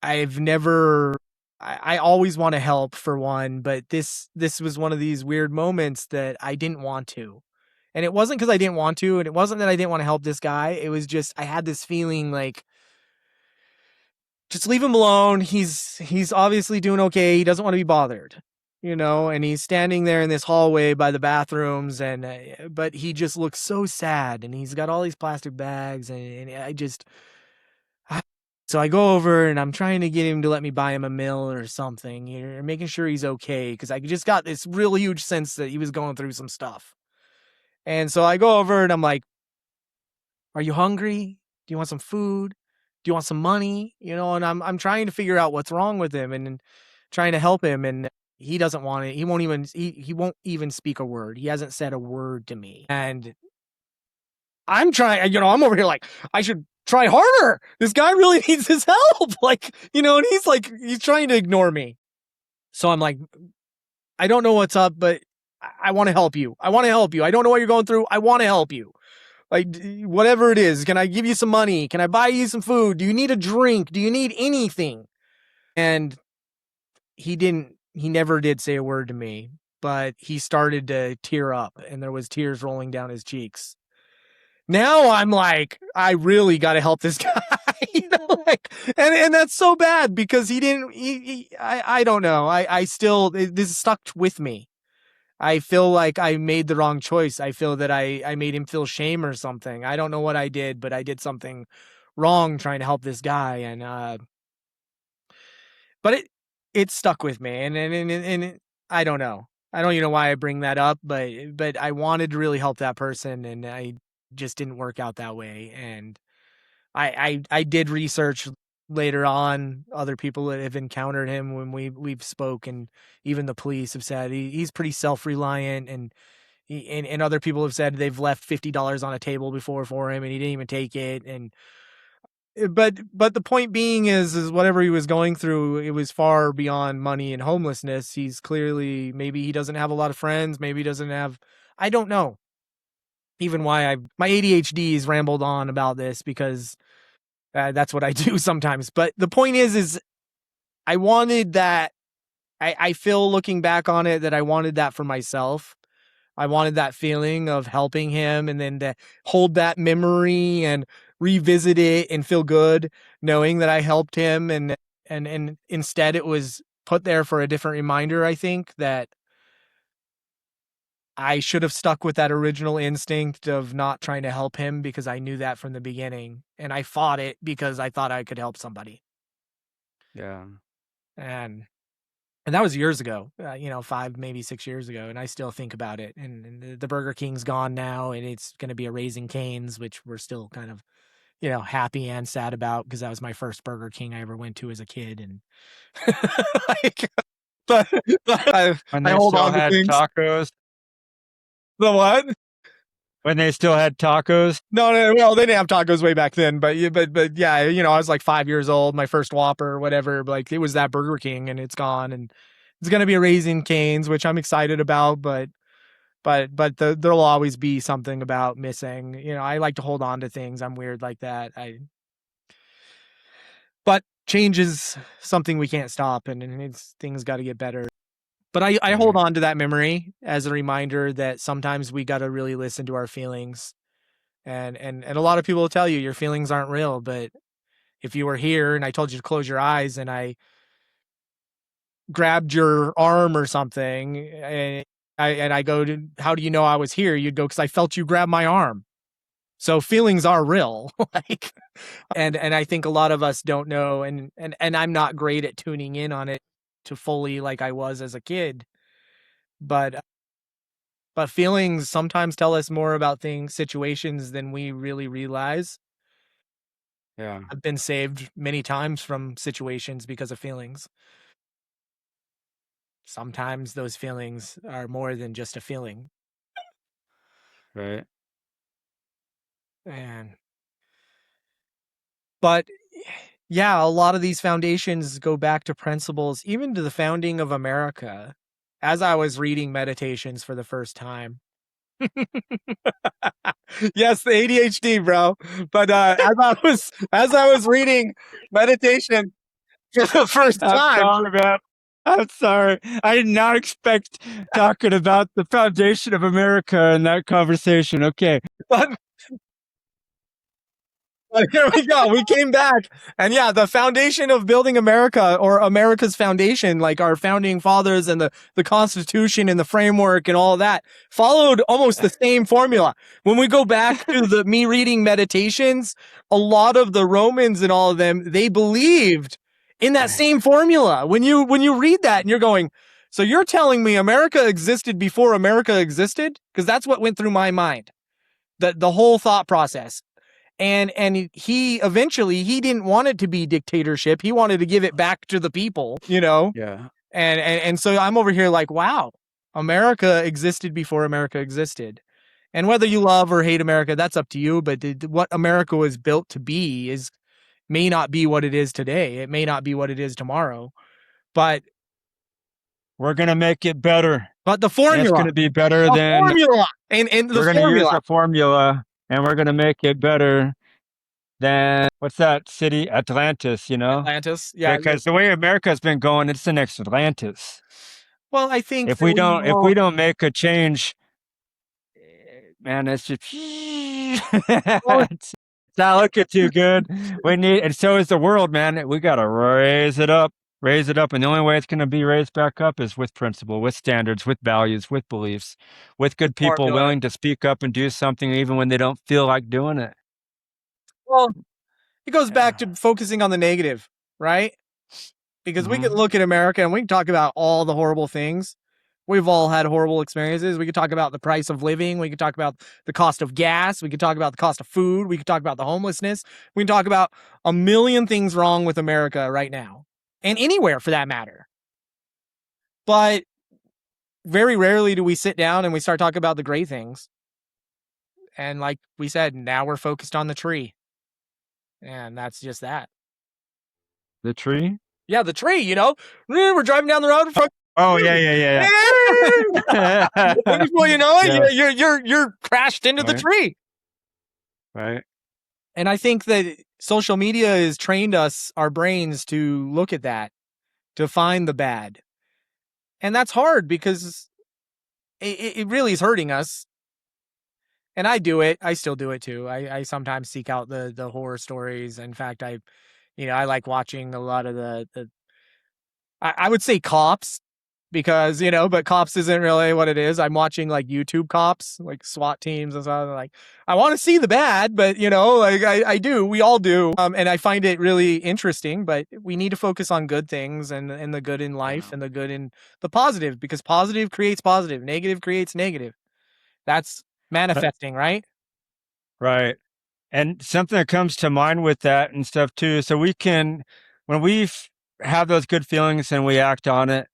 I've never, I always want to help for one, but this was one of these weird moments that I didn't want to. And it wasn't because I didn't want to, and it wasn't that I didn't want to help this guy. It was just, I had this feeling like, just leave him alone. He's obviously doing okay. He doesn't want to be bothered, you know, and he's standing there in this hallway by the bathrooms, and but he just looks so sad, and he's got all these plastic bags, and so I go over and I'm trying to get him to let me buy him a meal or something, you're making sure he's okay, because I just got this real huge sense that he was going through some stuff. And so I go over and I'm like, are you hungry? Do you want some food? Do you want some money? You know, and I'm trying to figure out what's wrong with him and trying to help him, and he doesn't want it. He won't even speak a word. He hasn't said a word to me. And I'm trying, you know, I'm over here like, I should try harder. This guy really needs his help. Like, you know, and he's trying to ignore me. So I'm like, I don't know what's up, but I want to help you. I want to help you. I don't know what you're going through. I want to help you. Like, whatever it is, can I give you some money? Can I buy you some food? Do you need a drink? Do you need anything? And he never did say a word to me, but he started to tear up, and there was tears rolling down his cheeks. Now I'm like, I really got to help this guy. You know, like, and that's so bad because I don't know. I still, this stuck with me. I feel like I made the wrong choice. I feel that I made him feel shame or something. I don't know what I did, but I did something wrong trying to help this guy. And, but it stuck with me, and I don't know. I don't even know why I bring that up, but I wanted to really help that person, and I just didn't work out that way. And I did research later on other people that have encountered him when we've spoken. Even the police have said he's pretty self-reliant, and And other people have said they've left $50 on a table before for him and he didn't even take it. And but the point being is whatever he was going through, it was far beyond money and homelessness. He's clearly, maybe he doesn't have a lot of friends, maybe he doesn't have, I don't know even why my ADHD has rambled on about this, because that's what I do sometimes. But the point is I wanted that. I feel, looking back on it, that I wanted that for myself. I wanted that feeling of helping him, and then to hold that memory and revisit it and feel good knowing that I helped him. And instead it was put there for a different reminder, I think, that I should have stuck with that original instinct of not trying to help him, because I knew that from the beginning, and I fought it because I thought I could help somebody. Yeah. And that was years ago, 5, maybe 6 years ago. And I still think about it. And the Burger King's gone now, and it's going to be a Raising Cane's, which we're still kind of, happy and sad about, because that was my first Burger King I ever went to as a kid. And like, but When I they hold still on to had things. tacos. The what? When they still had tacos. No, well, they didn't have tacos way back then, but yeah, I was like 5 years old, my first Whopper or whatever. Like, it was that Burger King, and it's gone, and it's gonna be a Raising Cane's, which I'm excited about, but there'll always be something about missing. I like to hold on to things. I'm weird like that. But change is something we can't stop, and things got to get better. But I hold Right. on to that memory as a reminder that sometimes we got to really listen to our feelings. And a lot of people will tell you your feelings aren't real, but if you were here and I told you to close your eyes and I grabbed your arm or something, and I go to, how do you know I was here? You'd go, because I felt you grab my arm. So feelings are real. Like, and I think a lot of us don't know, and I'm not great at tuning in on it to fully, like I was as a kid. But feelings sometimes tell us more about situations than we really realize. Yeah. I've been saved many times from situations because of feelings. Sometimes those feelings are more than just a feeling. Right. And but yeah, a lot of these foundations go back to principles, even to the founding of America. As I was reading Meditations for the first time. Yes, the ADHD, bro. But as I was reading Meditation for the first I'm time. sorry, man. I'm sorry. I did not expect talking about the foundation of America in that conversation. Okay. But here we go. We came back. And yeah, the foundation of building America, or America's foundation, like our founding fathers and the Constitution and the framework and all that, followed almost the same formula. When we go back to me reading Meditations, a lot of the Romans and all of them, they believed in that same formula. When you read that and you're going, so you're telling me America existed before America existed? Because that's what went through my mind. The whole thought process. And he eventually, he didn't want it to be dictatorship. He wanted to give it back to the people, Yeah. And so I'm over here like, wow, America existed before America existed. And whether you love or hate America, that's up to you. But what America was built to be may not be what it is today. It may not be what it is tomorrow. But We're going to make it better. the And it's formula, going to be better than. formula, and the We're going to use formula. a formula, and we're going to make it better than, what's that city? Atlantis, Atlantis, yeah. Because the way America's been going, it's the next Atlantis. Well, I think If that if we don't make a change, man, it's just well, it's not looking too good. We need, and so is the world, man. We got to raise it up, and the only way it's going to be raised back up is with principle, with standards, with values, with beliefs, with good people formula. willing to speak up and do something even when they don't feel like doing it. Well, it goes back Yeah. to focusing on the negative, right? Because we can Mhm. look at America and we can talk about all the horrible things. We've all had horrible experiences. We could talk about the price of living. We could talk about the cost of gas. We could talk about the cost of food. We could talk about the homelessness. We can talk about a million things wrong with America right now, and anywhere for that matter. But very rarely do we sit down and we start talking about the great things. And like we said, now we're focused on the tree. And that's just that. The tree? Yeah, the tree, you know? We're driving down the road. Oh, yeah, yeah, yeah, yeah. And before you know it, Yeah, you're crashed into the right, tree. right. And I think that social media has trained us, our brains, to look at that, to find the bad. And that's hard because it really is hurting us. And I do it. I still do it too. I sometimes seek out the horror stories. In fact, I like watching a lot of the I would say cops because, but cops isn't really what it is. I'm watching like YouTube cops, like SWAT teams and stuff. Like, I want to see the bad, but like I do, we all do. And I find it really interesting, but we need to focus on good things and the good in life Yeah. and the good in the positive, because positive creates positive, negative creates negative. That's manifesting, right? Right. And something that comes to mind with that and stuff too. So when have those good feelings and we act on it,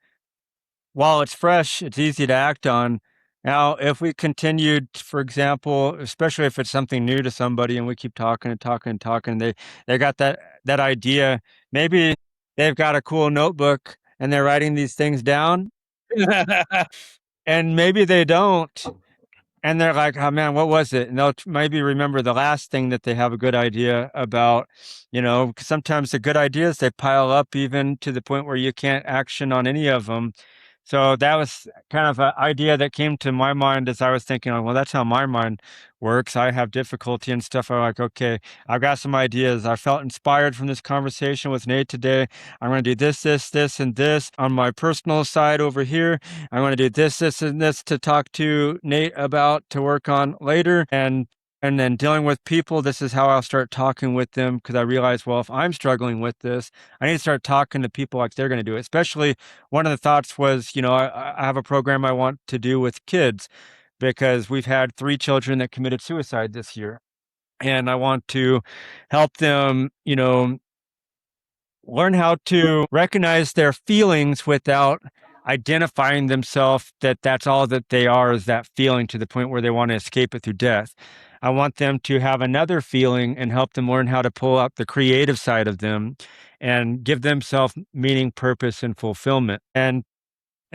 while it's fresh, it's easy to act on. Now, if we continued, for example, especially if it's something new to somebody and we keep talking and talking and talking, they got that idea. Maybe they've got a cool notebook and they're writing these things down, and maybe they don't. And they're like, "Oh, man, what was it?" And they'll maybe remember the last thing that they have a good idea about, 'cause sometimes the good ideas, they pile up even to the point where you can't action on any of them. So that was kind of an idea that came to my mind as I was thinking, "Oh, well, that's how my mind works. I have difficulty and stuff." I'm like, "Okay, I've got some ideas. I felt inspired from this conversation with Nate today. I'm gonna do this, this, this, and this on my personal side over here. I'm gonna do this, this, and this to talk to Nate about to work on later." And then dealing with people, this is how I'll start talking with them because I realize, well, if I'm struggling with this, I need to start talking to people like they're going to do it. Especially one of the thoughts was, I have a program I want to do with kids because we've had 3 children that committed suicide this year. And I want to help them, learn how to recognize their feelings without identifying themselves that that's all that they are is that feeling to the point where they want to escape it through death. I want them to have another feeling and help them learn how to pull out the creative side of them and give themselves meaning, purpose, and fulfillment. And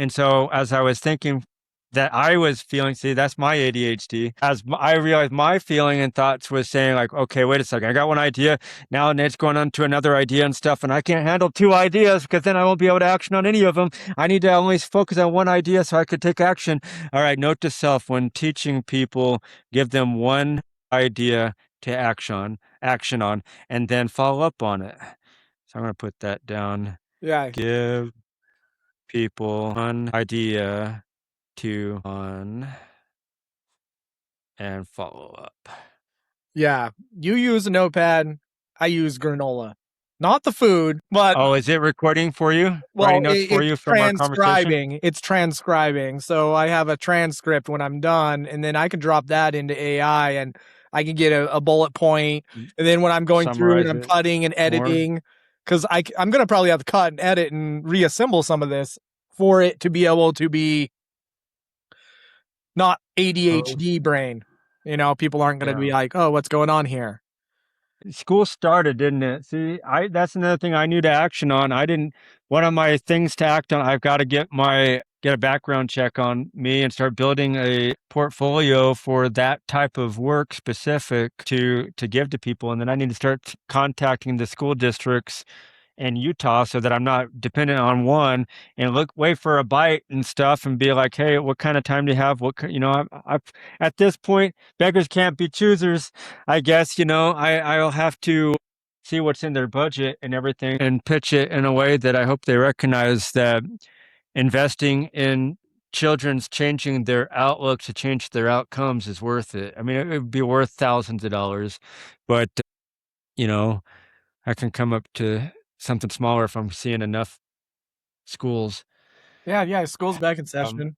so as I was thinking that I was feeling, see, that's my ADHD. I realized my feeling and thoughts was saying like, okay, wait a second, I got one idea. Now Nate's going on to another idea and stuff, and I can't handle 2 ideas because then I won't be able to action on any of them. I need to only focus on one idea so I could take action. All right, note to self, when teaching people, give them one idea to action on, and then follow up on it. So I'm going to put that down. Yeah. Give people one idea to on and follow up. Yeah. You use a notepad. I use granola. Not the food, but Oh, is it recording for you? well, Writing notes for it's you from our conversation? transcribing. It's transcribing. So I have a transcript when I'm done, and then I can drop that into AI, and I can get a bullet point. And then when I'm going through and Summarize I'm it cutting and more? editing, because I'm going to probably have to cut and edit and reassemble some of this for it to be able to be not Oh, ADHD brain. People aren't going to be yeah. like, oh, what's going on here? School started, didn't it? See, that's another thing I knew to action on. I didn't One of my things to act on, I've got to get a background check on me and start building a portfolio for that type of work specific to give to people. And then I need to start contacting the school districts in Utah so that I'm not dependent on one and wait for a bite and stuff and be like, hey, what kind of time do you have? I've at this point, beggars can't be choosers. I guess, I'll have to see what's in their budget and everything and pitch it in a way that I hope they recognize that investing in children's changing their outlook to change their outcomes is worth it. I mean, it would be worth thousands of dollars, but you know, I can come up to something smaller if I'm seeing enough schools. Yeah, yeah. School's back in Um, session.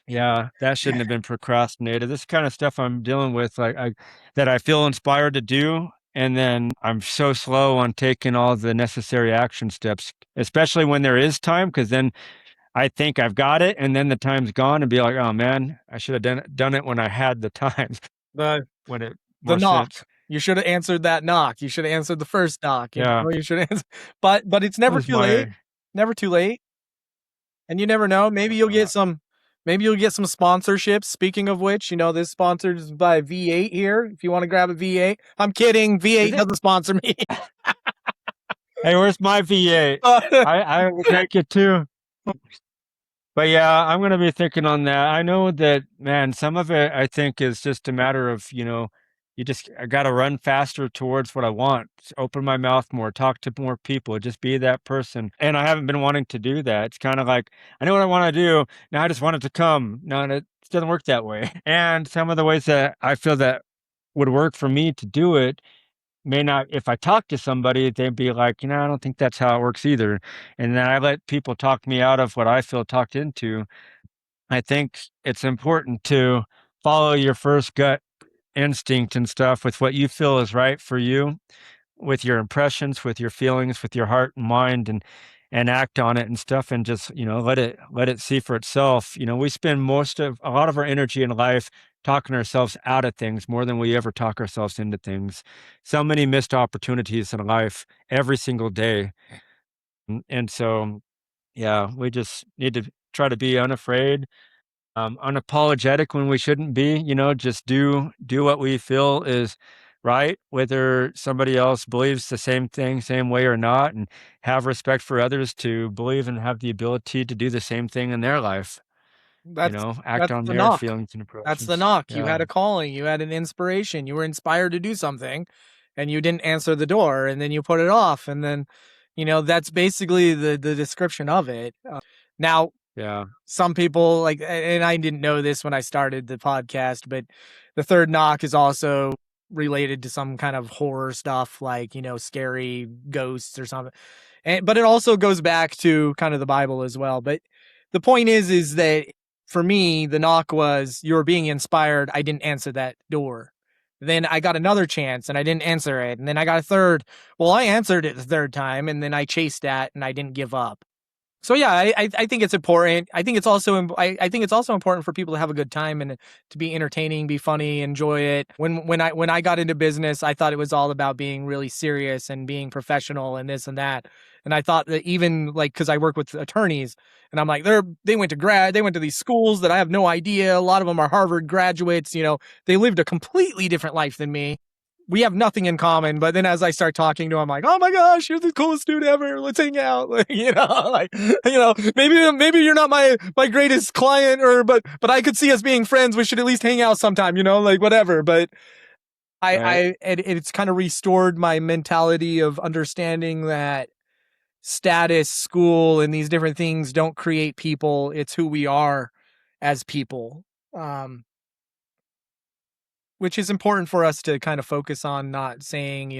yeah, that shouldn't have been procrastinated. This kind of stuff I'm dealing with, that I feel inspired to do, and then I'm so slow on taking all the necessary action steps, especially when there is time, because then I think I've got it, and then the time's gone, and be like, oh man, I should have done it when I had the time, The when it the more knock. sense. You should have answered that knock. You should have answered the first knock. You Yeah, know, you should answer, but it's that never was too late. my. Never too late. And you never know. Maybe you'll get some sponsorships. Speaking of which, this is sponsored by V8 here. If you want to grab a V8. I'm kidding. Is V8 it? doesn't sponsor me. Hey, where's my V8? I will take it too. But yeah, I'm gonna be thinking on that. I know that, man, some of it I think is just a matter of, I gotta run faster towards what I want. Open my mouth more, talk to more people, just be that person. And I haven't been wanting to do that. It's kind of like I know what I want to do. Now I just want it to come. No, it doesn't work that way. And some of the ways that I feel that would work for me to do it may not, if I talk to somebody, they'd be like, I don't think that's how it works either. And then I let people talk me out of what I feel talked into. I think it's important to follow your first gut instinct and stuff with what you feel is right for you, with your impressions, with your feelings, with your heart and mind, and act on it and stuff, and just let it see for itself. We spend a lot of our energy in life talking ourselves out of things more than we ever talk ourselves into things. So many missed opportunities in life every single day. And so, yeah, we just need to try to be unafraid, unapologetic when we shouldn't be. Just do what we feel is right, whether somebody else believes the same thing, same way or not, and have respect for others to believe and have the ability to do the same thing in their life. That's Act that's on the their knock. feelings and That's the impressions. knock. You Yeah, had a calling, you had an inspiration, you were inspired to do something, and you didn't answer the door, and then you put it off, and then, that's basically the description of it. Now, yeah, some people and I didn't know this when I started the podcast, but the third knock is also related to some kind of horror stuff, like, scary ghosts or something. But it also goes back to kind of the Bible as well. But the point is that for me, the knock was you were being inspired. I didn't answer that door. Then I got another chance and I didn't answer it. And then I got a third. Well, I answered it the third time and then I chased that and I didn't give up. So yeah, I think it's important. I think it's also important for people to have a good time and to be entertaining, be funny, enjoy it. When I got into business, I thought it was all about being really serious and being professional and this and that. And I thought that even because I work with attorneys, and I'm like they went to these schools that I have no idea. A lot of them are Harvard graduates. They lived a completely different life than me. We have nothing in common. But then as I start talking to him, I'm like, oh my gosh, you're the coolest dude ever. Let's hang out. Maybe you're not my greatest client but I could see us being friends. We should at least hang out sometime, whatever. But right. it's kind of restored my mentality of understanding that status, school, and these different things don't create people. It's who we are as people. Um, which is important for us to kind of focus on, not saying,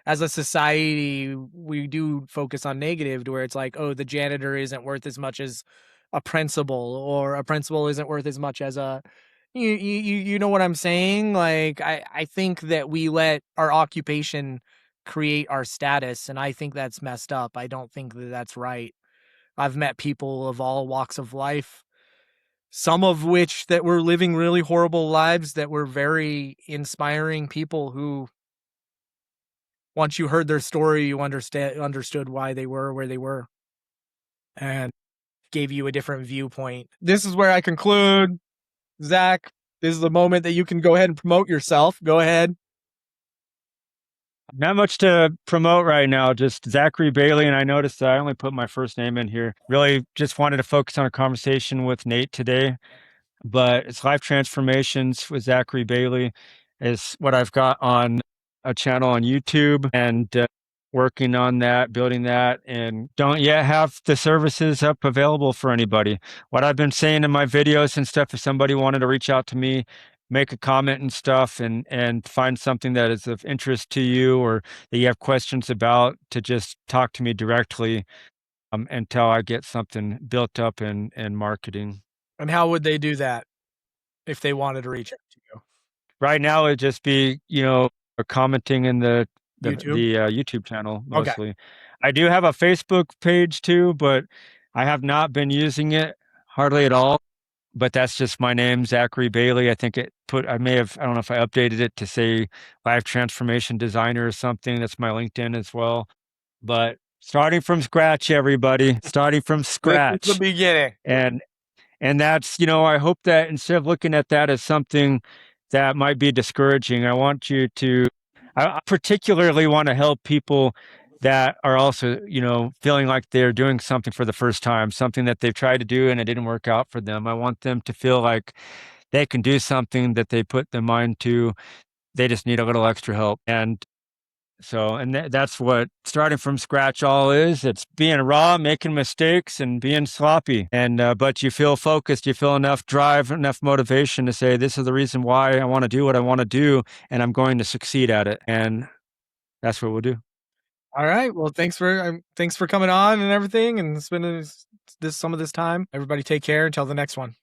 as a society, we do focus on negative to where it's like, oh, the janitor isn't worth as much as a principal, or a principal isn't worth as much as you know what I'm saying? Like, I think that we let our occupation create our status, and I think that's messed up. I don't think that that's right. I've met people of all walks of life, some of which that were living really horrible lives, that were very inspiring people who, once you heard their story, you understood why they were where they were and gave you a different viewpoint. This is where I conclude. Zach, this is the moment that you can go ahead and promote yourself. Go ahead. Not much to promote right now, just Zachary Bailey. And I noticed that I only put my first name in here. Really just wanted to focus on a conversation with Nate today. But it's Life Transformations with Zachary Bailey is what I've got on a channel on YouTube, and working on that, building that, and don't yet have the services up available for anybody. What I've been saying in my videos and stuff, if somebody wanted to reach out to me, make a comment and stuff, and find something that is of interest to you or that you have questions about, to just talk to me directly, until I get something built up in marketing. And how would they do that if they wanted to reach out to you? Right now, it'd just be, commenting in the YouTube? YouTube channel Okay. mostly. I do have a Facebook page too, but I have not been using it hardly at all, but that's just my name, Zachary Bailey. I think I may have, I don't know if I updated it to say life transformation designer or something. That's my LinkedIn as well. But starting from scratch, everybody, starting from This is the scratch. beginning. And that's, I hope that instead of looking at that as something that might be discouraging, I particularly want to help people that are also, feeling like they're doing something for the first time, something that they've tried to do and it didn't work out for them. I want them to feel like they can do something that they put their mind to. They just need a little extra help. That's what starting from scratch all is. It's being raw, making mistakes, and being sloppy. But you feel focused. You feel enough drive, enough motivation to say, "This is the reason why I want to do what I want to do, and I'm going to succeed at it." And that's what we'll do. All right. Well, thanks for coming on and everything, and spending some of this time. Everybody, take care. Until the next one.